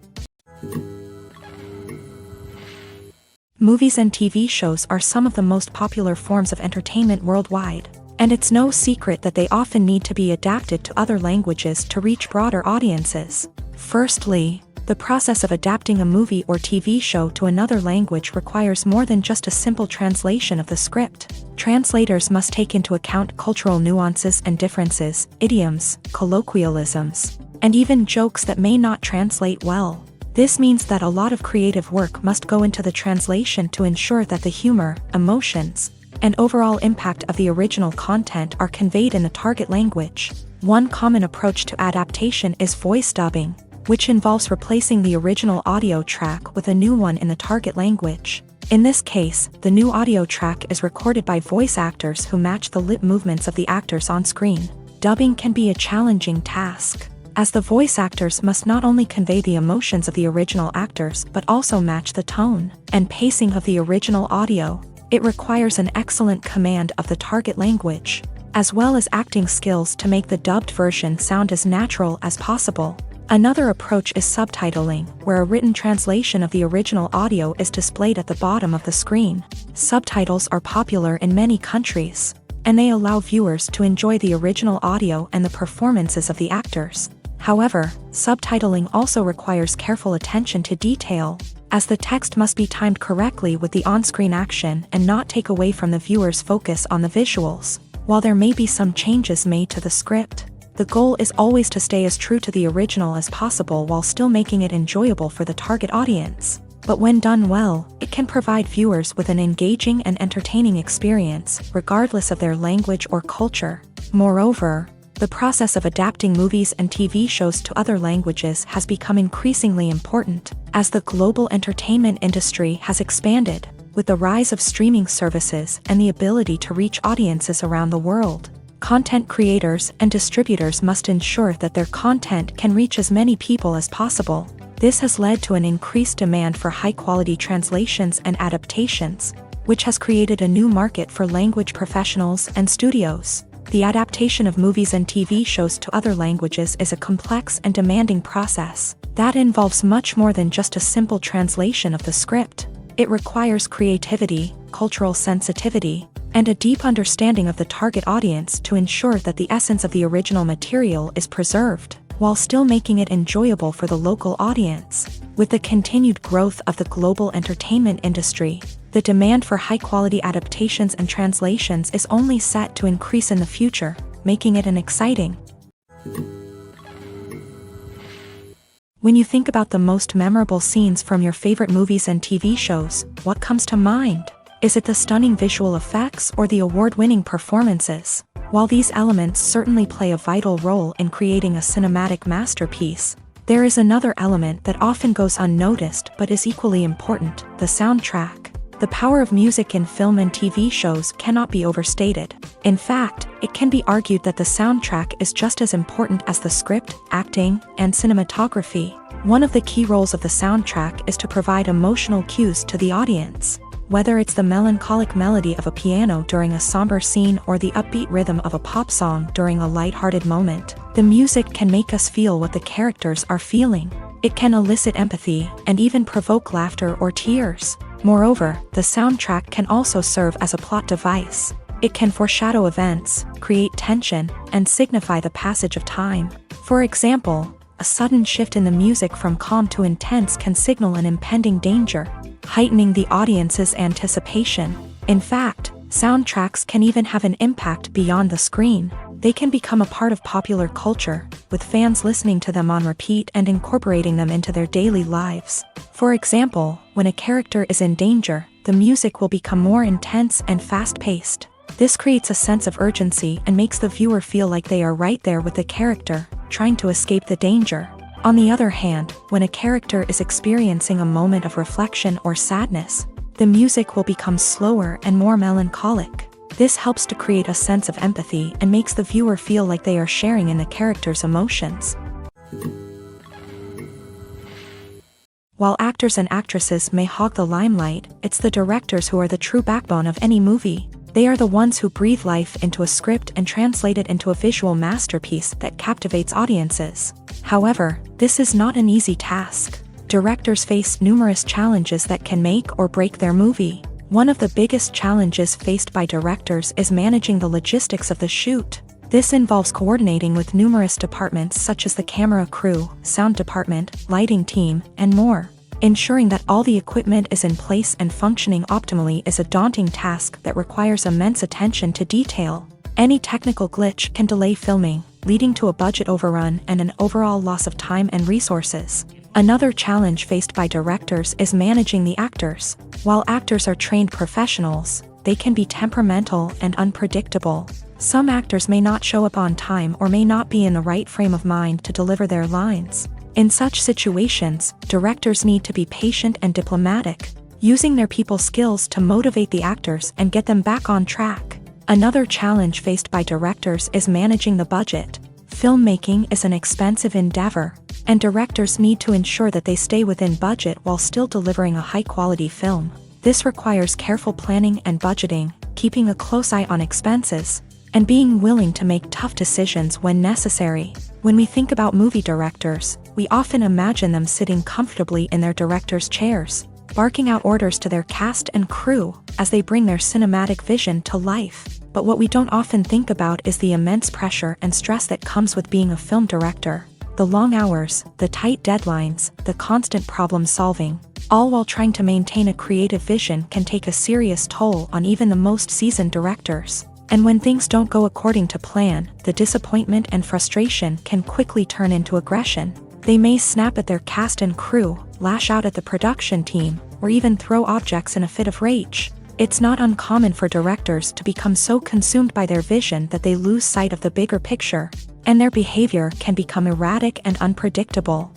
Movies and TV shows are some of the most popular forms of entertainment worldwide, and it's no secret that they often need to be adapted to other languages to reach broader audiences. Firstly, the process of adapting a movie or TV show to another language requires more than just a simple translation of the script. Translators must take into account cultural nuances and differences, idioms, colloquialisms, and even jokes that may not translate well. This means that a lot of creative work must go into the translation to ensure that the humor, emotions, and overall impact of the original content are conveyed in the target language. One common approach to adaptation is voice dubbing, which involves replacing the original audio track with a new one in the target language. In this case, the new audio track is recorded by voice actors who match the lip movements of the actors on screen. Dubbing can be a challenging task, as the voice actors must not only convey the emotions of the original actors but also match the tone and pacing of the original audio. It requires an excellent command of the target language, as well as acting skills to make the dubbed version sound as natural as possible. Another approach is subtitling, where a written translation of the original audio is displayed at the bottom of the screen. Subtitles are popular in many countries, and they allow viewers to enjoy the original audio and the performances of the actors. However, subtitling also requires careful attention to detail, as the text must be timed correctly with the on-screen action and not take away from the viewer's focus on the visuals. While there may be some changes made to the script, the goal is always to stay as true to the original as possible while still making it enjoyable for the target audience. But when done well, it can provide viewers with an engaging and entertaining experience, regardless of their language or culture. Moreover, the process of adapting movies and TV shows to other languages has become increasingly important, as the global entertainment industry has expanded, with the rise of streaming services and the ability to reach audiences around the world. Content creators and distributors must ensure that their content can reach as many people as possible. This has led to an increased demand for high-quality translations and adaptations, which has created a new market for language professionals and studios. The adaptation of movies and TV shows to other languages is a complex and demanding process that involves much more than just a simple translation of the script. It requires creativity, cultural sensitivity, and a deep understanding of the target audience to ensure that the essence of the original material is preserved, while still making it enjoyable for the local audience. With the continued growth of the global entertainment industry, the demand for high-quality adaptations and translations is only set to increase in the future, making it an exciting. When you think about the most memorable scenes from your favorite movies and TV shows, what comes to mind? Is it the stunning visual effects or the award-winning performances? While these elements certainly play a vital role in creating a cinematic masterpiece, there is another element that often goes unnoticed but is equally important: the soundtrack. The power of music in film and TV shows cannot be overstated. In fact, it can be argued that the soundtrack is just as important as the script, acting, and cinematography. One of the key roles of the soundtrack is to provide emotional cues to the audience. Whether it's the melancholic melody of a piano during a somber scene or the upbeat rhythm of a pop song during a lighthearted moment, the music can make us feel what the characters are feeling. It can elicit empathy and even provoke laughter or tears. Moreover, the soundtrack can also serve as a plot device. It can foreshadow events, create tension, and signify the passage of time. For example, a sudden shift in the music from calm to intense can signal an impending danger, heightening the audience's anticipation. In fact, soundtracks can even have an impact beyond the screen. They can become a part of popular culture, with fans listening to them on repeat and incorporating them into their daily lives. For example, when a character is in danger, the music will become more intense and fast-paced. This creates a sense of urgency and makes the viewer feel like they are right there with the character, trying to escape the danger. On the other hand, when a character is experiencing a moment of reflection or sadness, the music will become slower and more melancholic. This helps to create a sense of empathy and makes the viewer feel like they are sharing in the character's emotions. While actors and actresses may hog the limelight, it's the directors who are the true backbone of any movie. They are the ones who breathe life into a script and translate it into a visual masterpiece that captivates audiences. However, this is not an easy task. Directors face numerous challenges that can make or break their movie. One of the biggest challenges faced by directors is managing the logistics of the shoot. This involves coordinating with numerous departments such as the camera crew, sound department, lighting team, and more. Ensuring that all the equipment is in place and functioning optimally is a daunting task that requires immense attention to detail. Any technical glitch can delay filming, leading to a budget overrun and an overall loss of time and resources. Another challenge faced by directors is managing the actors. While actors are trained professionals, they can be temperamental and unpredictable. Some actors may not show up on time or may not be in the right frame of mind to deliver their lines. In such situations, directors need to be patient and diplomatic, using their people skills to motivate the actors and get them back on track. Another challenge faced by directors is managing the budget. Filmmaking is an expensive endeavor, and directors need to ensure that they stay within budget while still delivering a high-quality film. This requires careful planning and budgeting, keeping a close eye on expenses, and being willing to make tough decisions when necessary. When we think about movie directors, we often imagine them sitting comfortably in their director's chairs, barking out orders to their cast and crew as they bring their cinematic vision to life. But what we don't often think about is the immense pressure and stress that comes with being a film director. The long hours, the tight deadlines, the constant problem solving, all while trying to maintain a creative vision can take a serious toll on even the most seasoned directors. And when things don't go according to plan, the disappointment and frustration can quickly turn into aggression. They may snap at their cast and crew, lash out at the production team, or even throw objects in a fit of rage. It's not uncommon for directors to become so consumed by their vision that they lose sight of the bigger picture, and their behavior can become erratic and unpredictable.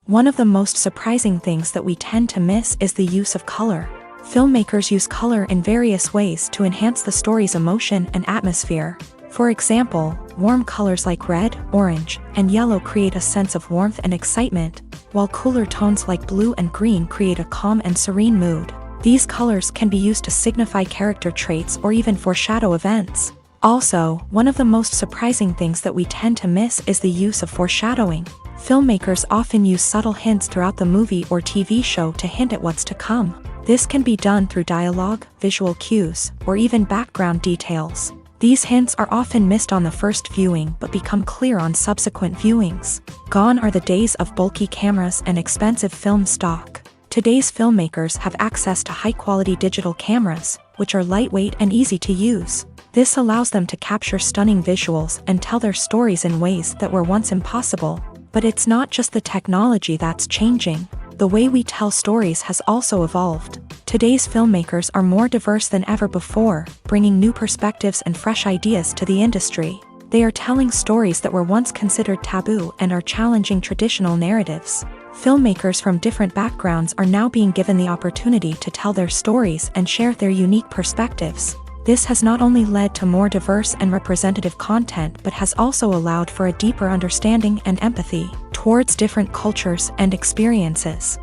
One of the most surprising things that we tend to miss is the use of color. Filmmakers use color in various ways to enhance the story's emotion and atmosphere. For example, warm colors like red, orange, and yellow create a sense of warmth and excitement, while cooler tones like blue and green create a calm and serene mood. These colors can be used to signify character traits or even foreshadow events. Also, one of the most surprising things that we tend to miss is the use of foreshadowing. Filmmakers often use subtle hints throughout the movie or TV show to hint at what's to come. This can be done through dialogue, visual cues, or even background details. These hints are often missed on the first viewing but become clear on subsequent viewings. Gone are the days of bulky cameras and expensive film stock. Today's filmmakers have access to high-quality digital cameras, which are lightweight and easy to use. This allows them to capture stunning visuals and tell their stories in ways that were once impossible. But it's not just the technology that's changing. The way we tell stories has also evolved. Today's filmmakers are more diverse than ever before, bringing new perspectives and fresh ideas to the industry. They are telling stories that were once considered taboo and are challenging traditional narratives. Filmmakers from different backgrounds are now being given the opportunity to tell their stories and share their unique perspectives. This has not only led to more diverse and representative content but has also allowed for a deeper understanding and empathy towards different cultures and experiences.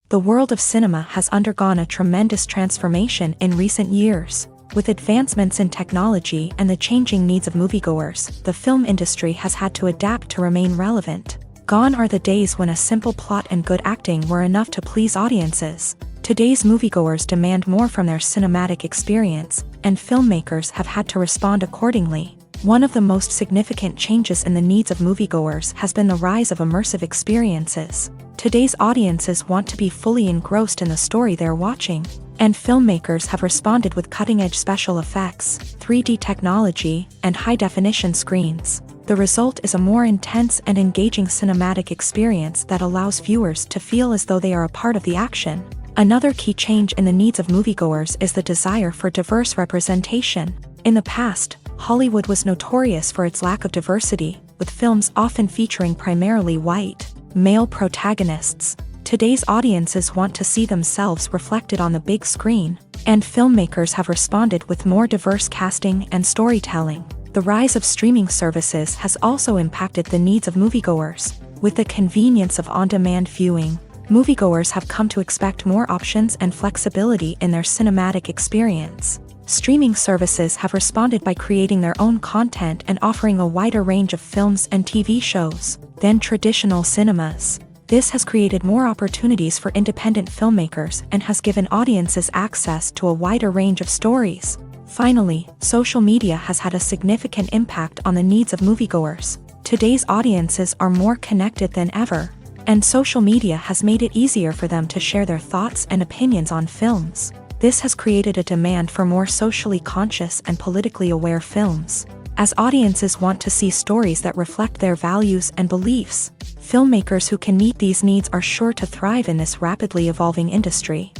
The world of cinema has undergone a tremendous transformation in recent years. With advancements in technology and the changing needs of moviegoers, the film industry has had to adapt to remain relevant. Gone are the days when a simple plot and good acting were enough to please audiences. Today's moviegoers demand more from their cinematic experience, and filmmakers have had to respond accordingly. One of the most significant changes in the needs of moviegoers has been the rise of immersive experiences. Today's audiences want to be fully engrossed in the story they're watching, and filmmakers have responded with cutting-edge special effects, 3D technology, and high-definition screens. The result is a more intense and engaging cinematic experience that allows viewers to feel as though they are a part of the action. Another key change in the needs of moviegoers is the desire for diverse representation. In the past, Hollywood was notorious for its lack of diversity, with films often featuring primarily white, male protagonists. Today's audiences want to see themselves reflected on the big screen, and filmmakers have responded with more diverse casting and storytelling. The rise of streaming services has also impacted the needs of moviegoers. With the convenience of on-demand viewing, moviegoers have come to expect more options and flexibility in their cinematic experience. Streaming services have responded by creating their own content and offering a wider range of films and TV shows than traditional cinemas. This has created more opportunities for independent filmmakers and has given audiences access to a wider range of stories. Finally, social media has had a significant impact on the needs of moviegoers. Today's audiences are more connected than ever, and social media has made it easier for them to share their thoughts and opinions on films. This has created a demand for more socially conscious and politically aware films. As audiences want to see stories that reflect their values and beliefs, filmmakers who can meet these needs are sure to thrive in this rapidly evolving industry.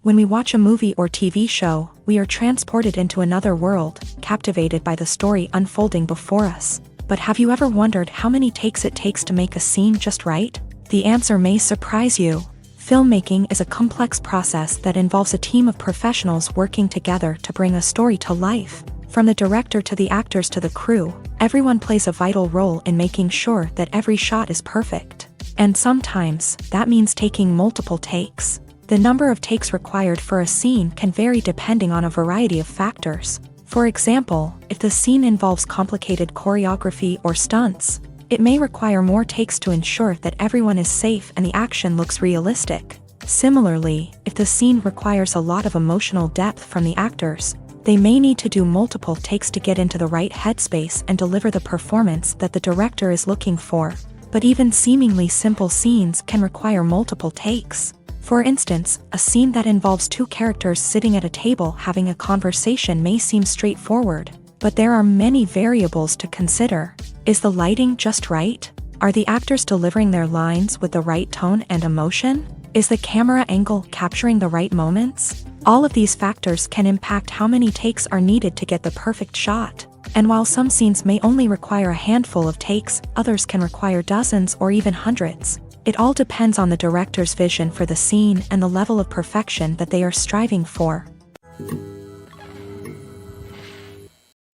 When we watch a movie or TV show, we are transported into another world, captivated by the story unfolding before us. But have you ever wondered how many takes it takes to make a scene just right? The answer may surprise you. Filmmaking is a complex process that involves a team of professionals working together to bring a story to life. From the director to the actors to the crew, everyone plays a vital role in making sure that every shot is perfect. And sometimes, that means taking multiple takes. The number of takes required for a scene can vary depending on a variety of factors. For example, if the scene involves complicated choreography or stunts, it may require more takes to ensure that everyone is safe and the action looks realistic. Similarly, if the scene requires a lot of emotional depth from the actors, they may need to do multiple takes to get into the right headspace and deliver the performance that the director is looking for. But even seemingly simple scenes can require multiple takes. For instance, a scene that involves two characters sitting at a table having a conversation may seem straightforward, but there are many variables to consider. Is the lighting just right? Are the actors delivering their lines with the right tone and emotion? Is the camera angle capturing the right moments? All of these factors can impact how many takes are needed to get the perfect shot. And while some scenes may only require a handful of takes, others can require dozens or even hundreds. It all depends on the director's vision for the scene and the level of perfection that they are striving for.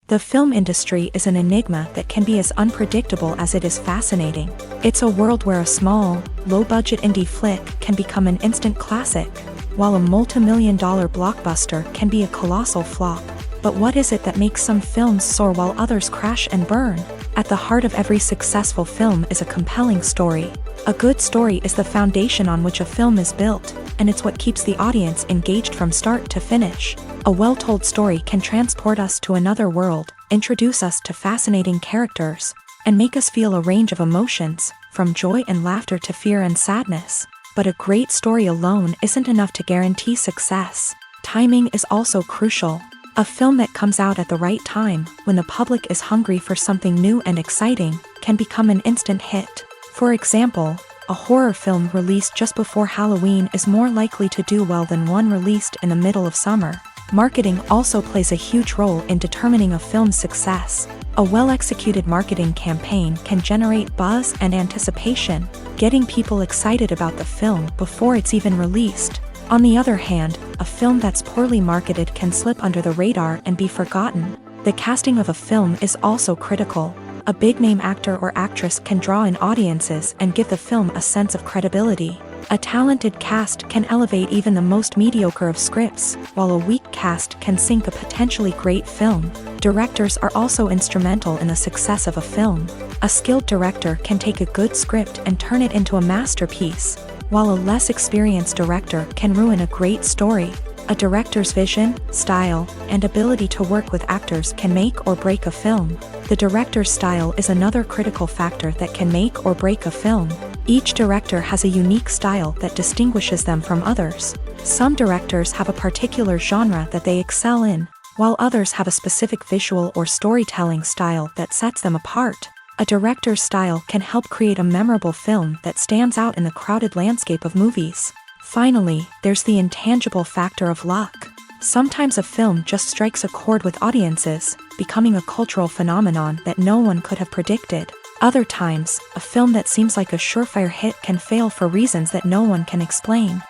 The film industry is an enigma that can be as unpredictable as it is fascinating. It's a world where a small, low-budget indie flick can become an instant classic, while a multi-million-dollar blockbuster can be a colossal flop. But what is it that makes some films soar while others crash and burn? At the heart of every successful film is a compelling story. A good story is the foundation on which a film is built, and it's what keeps the audience engaged from start to finish. A well-told story can transport us to another world, introduce us to fascinating characters, and make us feel a range of emotions, from joy and laughter to fear and sadness. But a great story alone isn't enough to guarantee success. Timing is also crucial. A film that comes out at the right time, when the public is hungry for something new and exciting, can become an instant hit. For example, a horror film released just before Halloween is more likely to do well than one released in the middle of summer. Marketing also plays a huge role in determining a film's success. A well-executed marketing campaign can generate buzz and anticipation, getting people excited about the film before it's even released. On the other hand, a film that's poorly marketed can slip under the radar and be forgotten. The casting of a film is also critical. A big-name actor or actress can draw in audiences and give the film a sense of credibility. A talented cast can elevate even the most mediocre of scripts, while a weak cast can sink a potentially great film. Directors are also instrumental in the success of a film. A skilled director can take a good script and turn it into a masterpiece, while a less experienced director can ruin a great story. A director's vision, style, and ability to work with actors can make or break a film. The director's style is another critical factor that can make or break a film. Each director has a unique style that distinguishes them from others. Some directors have a particular genre that they excel in, while others have a specific visual or storytelling style that sets them apart. A director's style can help create a memorable film that stands out in the crowded landscape of movies. Finally, there's the intangible factor of luck. Sometimes a film just strikes a chord with audiences, becoming a cultural phenomenon that no one could have predicted. Other times, a film that seems like a surefire hit can fail for reasons that no one can explain.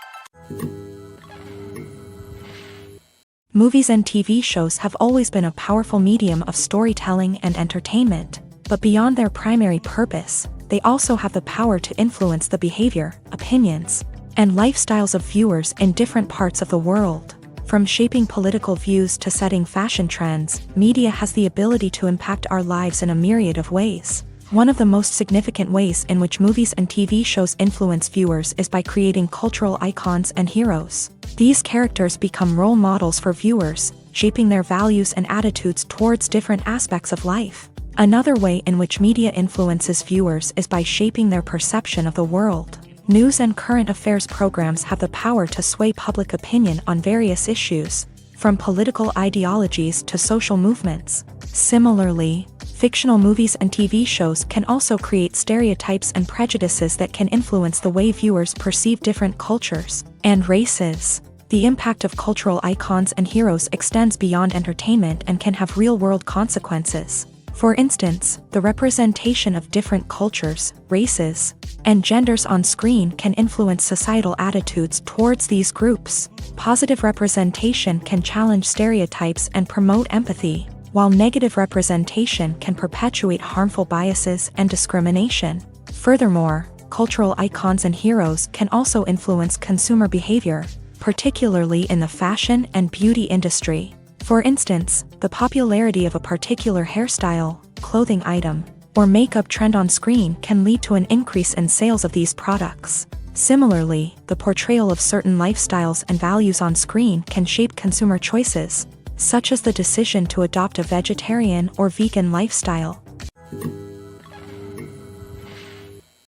Movies and TV shows have always been a powerful medium of storytelling and entertainment, but beyond their primary purpose, they also have the power to influence the behavior, opinions, and lifestyles of viewers in different parts of the world. From shaping political views to setting fashion trends, media has the ability to impact our lives in a myriad of ways. One of the most significant ways in which movies and TV shows influence viewers is by creating cultural icons and heroes. These characters become role models for viewers, shaping their values and attitudes towards different aspects of life. Another way in which media influences viewers is by shaping their perception of the world. News and current affairs programs have the power to sway public opinion on various issues, from political ideologies to social movements. Similarly, fictional movies and TV shows can also create stereotypes and prejudices that can influence the way viewers perceive different cultures and races. The impact of cultural icons and heroes extends beyond entertainment and can have real-world consequences. For instance, the representation of different cultures, races, and genders on screen can influence societal attitudes towards these groups. Positive representation can challenge stereotypes and promote empathy, while negative representation can perpetuate harmful biases and discrimination. Furthermore, cultural icons and heroes can also influence consumer behavior, particularly in the fashion and beauty industry. For instance, the popularity of a particular hairstyle, clothing item, or makeup trend on screen can lead to an increase in sales of these products. Similarly, the portrayal of certain lifestyles and values on screen can shape consumer choices, such as the decision to adopt a vegetarian or vegan lifestyle.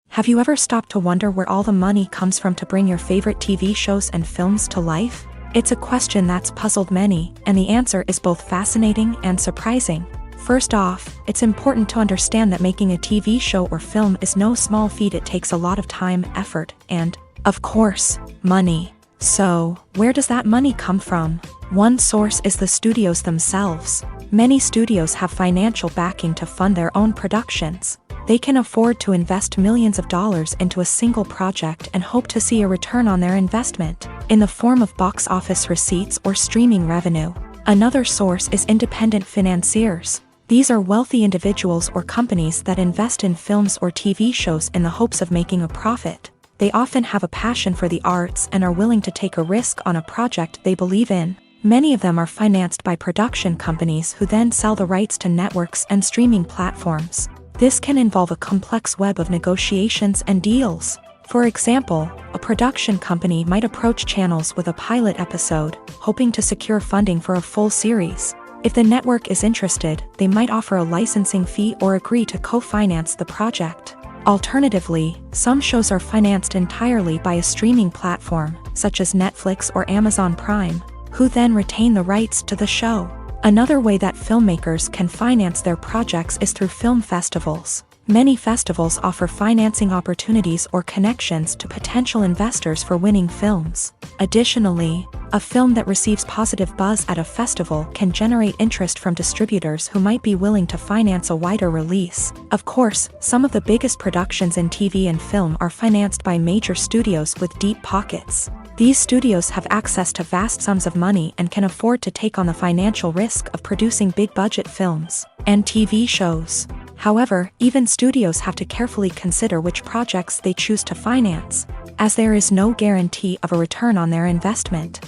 Have you ever stopped to wonder where all the money comes from to bring your favorite TV shows and films to life? It's a question that's puzzled many, and the answer is both fascinating and surprising. First off, it's important to understand that making a TV show or film is no small feat. It takes a lot of time, effort, and, of course, money. So, where does that money come from? One source is the studios themselves. Many studios have financial backing to fund their own productions. They can afford to invest millions of dollars into a single project and hope to see a return on their investment, in the form of box office receipts or streaming revenue. Another source is independent financiers. These are wealthy individuals or companies that invest in films or TV shows in the hopes of making a profit. They often have a passion for the arts and are willing to take a risk on a project they believe in. Many of them are financed by production companies who then sell the rights to networks and streaming platforms. This can involve a complex web of negotiations and deals. For example, a production company might approach channels with a pilot episode, hoping to secure funding for a full series. If the network is interested, they might offer a licensing fee or agree to co-finance the project. Alternatively, some shows are financed entirely by a streaming platform, such as Netflix or Amazon Prime, who then retain the rights to the show. Another way that filmmakers can finance their projects is through film festivals. Many festivals offer financing opportunities or connections to potential investors for winning films. Additionally, a film that receives positive buzz at a festival can generate interest from distributors who might be willing to finance a wider release. Of course, some of the biggest productions in TV and film are financed by major studios with deep pockets. These studios have access to vast sums of money and can afford to take on the financial risk of producing big-budget films and TV shows. However, even studios have to carefully consider which projects they choose to finance, as there is no guarantee of a return on their investment.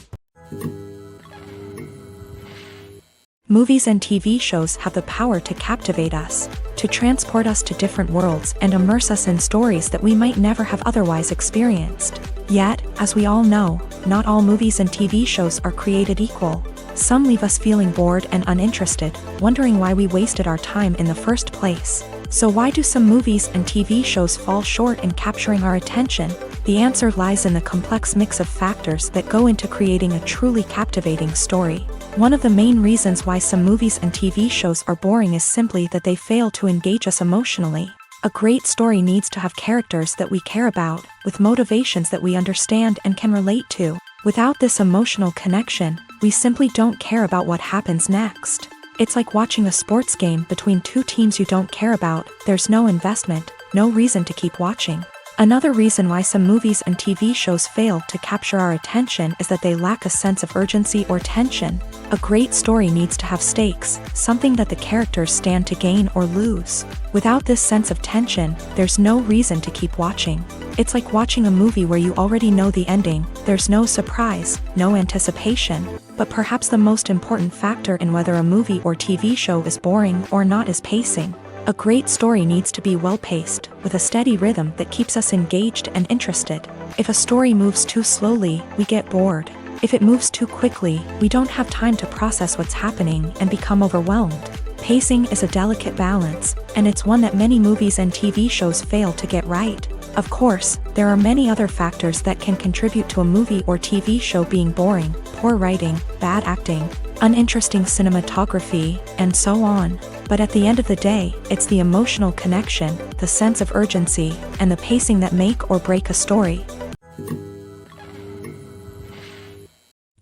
Movies and TV shows have the power to captivate us, to transport us to different worlds and immerse us in stories that we might never have otherwise experienced. Yet, as we all know, not all movies and TV shows are created equal. Some leave us feeling bored and uninterested, wondering why we wasted our time in the first place. So why do some movies and TV shows fall short in capturing our attention? The answer lies in the complex mix of factors that go into creating a truly captivating story. One of the main reasons why some movies and TV shows are boring is simply that they fail to engage us emotionally. A great story needs to have characters that we care about, with motivations that we understand and can relate to. Without this emotional connection, we simply don't care about what happens next. It's like watching a sports game between two teams you don't care about. There's no investment, no reason to keep watching. Another reason why some movies and TV shows fail to capture our attention is that they lack a sense of urgency or tension. A great story needs to have stakes, something that the characters stand to gain or lose. Without this sense of tension, there's no reason to keep watching. It's like watching a movie where you already know the ending, there's no surprise, no anticipation. But perhaps the most important factor in whether a movie or TV show is boring or not is pacing. A great story needs to be well-paced, with a steady rhythm that keeps us engaged and interested. If a story moves too slowly, we get bored. If it moves too quickly, we don't have time to process what's happening and become overwhelmed. Pacing is a delicate balance, and it's one that many movies and TV shows fail to get right. Of course, there are many other factors that can contribute to a movie or TV show being boring: poor writing, bad acting, uninteresting cinematography, and so on. But at the end of the day, it's the emotional connection, the sense of urgency, and the pacing that make or break a story.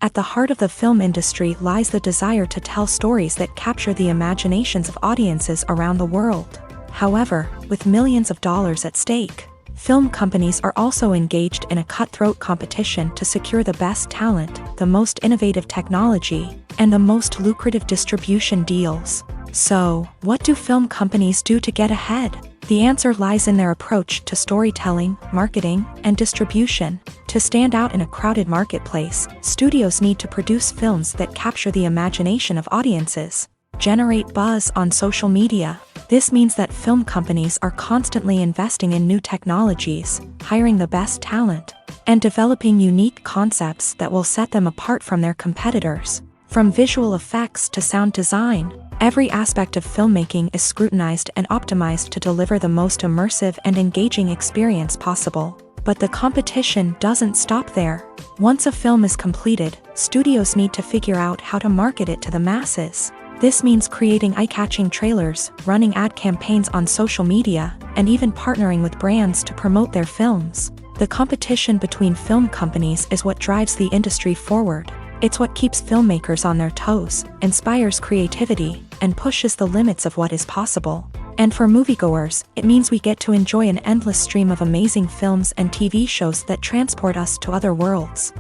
At the heart of the film industry lies the desire to tell stories that capture the imaginations of audiences around the world. However, with millions of dollars at stake, film companies are also engaged in a cutthroat competition to secure the best talent, the most innovative technology, and the most lucrative distribution deals. So, what do film companies do to get ahead? The answer lies in their approach to storytelling, marketing, and distribution. To stand out in a crowded marketplace, studios need to produce films that capture the imagination of audiences, generate buzz on social media. This means that film companies are constantly investing in new technologies, hiring the best talent, and developing unique concepts that will set them apart from their competitors. From visual effects to sound design, every aspect of filmmaking is scrutinized and optimized to deliver the most immersive and engaging experience possible. But the competition doesn't stop there. Once a film is completed, studios need to figure out how to market it to the masses. This means creating eye-catching trailers, running ad campaigns on social media, and even partnering with brands to promote their films. The competition between film companies is what drives the industry forward. It's what keeps filmmakers on their toes, inspires creativity, and pushes the limits of what is possible. And for moviegoers, it means we get to enjoy an endless stream of amazing films and TV shows that transport us to other worlds.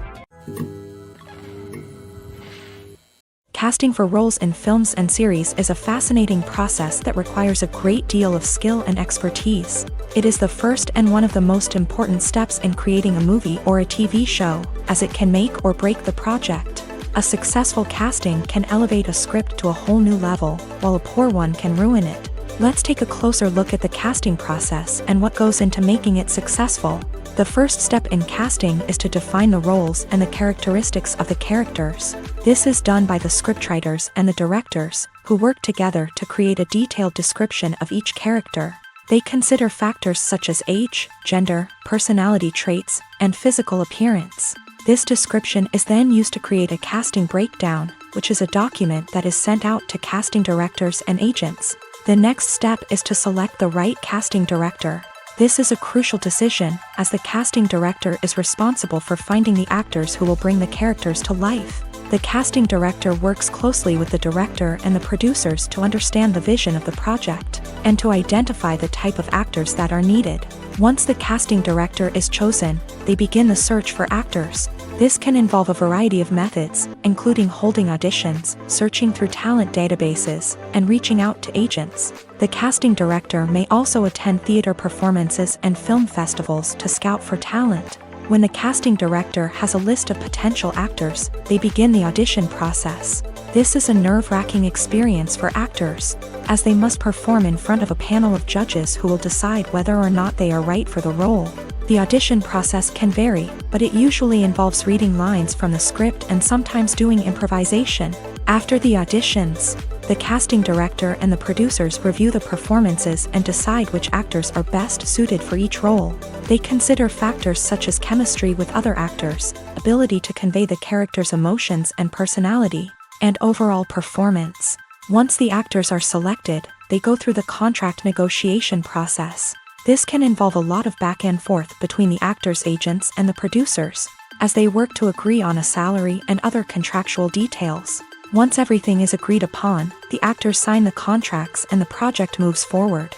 Casting for roles in films and series is a fascinating process that requires a great deal of skill and expertise. It is the first and one of the most important steps in creating a movie or a TV show, as it can make or break the project. A successful casting can elevate a script to a whole new level, while a poor one can ruin it. Let's take a closer look at the casting process and what goes into making it successful. The first step in casting is to define the roles and the characteristics of the characters. This is done by the scriptwriters and the directors, who work together to create a detailed description of each character. They consider factors such as age, gender, personality traits, and physical appearance. This description is then used to create a casting breakdown, which is a document that is sent out to casting directors and agents. The next step is to select the right casting director. This is a crucial decision, as the casting director is responsible for finding the actors who will bring the characters to life. The casting director works closely with the director and the producers to understand the vision of the project, and to identify the type of actors that are needed. Once the casting director is chosen, they begin the search for actors. This can involve a variety of methods, including holding auditions, searching through talent databases, and reaching out to agents. The casting director may also attend theater performances and film festivals to scout for talent. When the casting director has a list of potential actors, they begin the audition process. This is a nerve-wracking experience for actors, as they must perform in front of a panel of judges who will decide whether or not they are right for the role. The audition process can vary, but it usually involves reading lines from the script and sometimes doing improvisation. After the auditions, the casting director and the producers review the performances and decide which actors are best suited for each role. They consider factors such as chemistry with other actors, ability to convey the character's emotions and personality, and overall performance. Once the actors are selected, they go through the contract negotiation process. This can involve a lot of back and forth between the actors' agents and the producers, as they work to agree on a salary and other contractual details. Once everything is agreed upon, the actors sign the contracts and the project moves forward.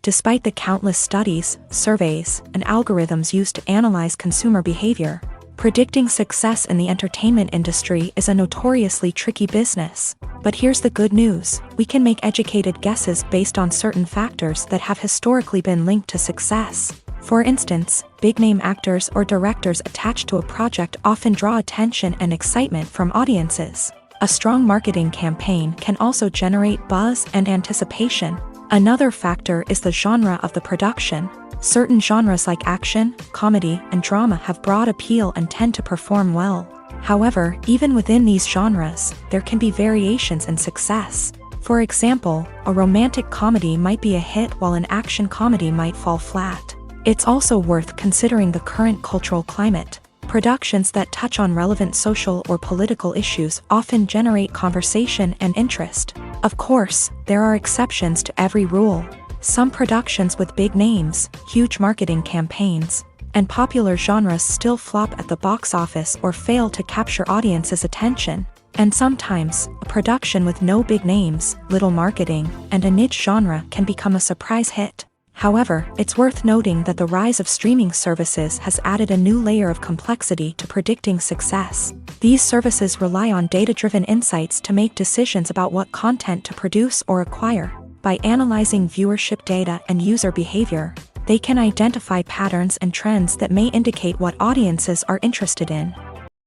Despite the countless studies, surveys, and algorithms used to analyze consumer behavior, Predicting success in the entertainment industry is a notoriously tricky business. But here's the good news: we can make educated guesses based on certain factors that have historically been linked to success. For instance, big-name actors or directors attached to a project often draw attention and excitement from audiences. A strong marketing campaign can also generate buzz and anticipation. Another factor is the genre of the production. Certain genres like action, comedy, and drama have broad appeal and tend to perform well. However, even within these genres, there can be variations in success. For example, a romantic comedy might be a hit while an action comedy might fall flat. It's also worth considering the current cultural climate. Productions that touch on relevant social or political issues often generate conversation and interest. Of course, there are exceptions to every rule. Some productions with big names, huge marketing campaigns, and popular genres still flop at the box office or fail to capture audiences' attention. And sometimes, a production with no big names, little marketing, and a niche genre can become a surprise hit. However, it's worth noting that the rise of streaming services has added a new layer of complexity to predicting success. These services rely on data-driven insights to make decisions about what content to produce or acquire. By analyzing viewership data and user behavior, they can identify patterns and trends that may indicate what audiences are interested in.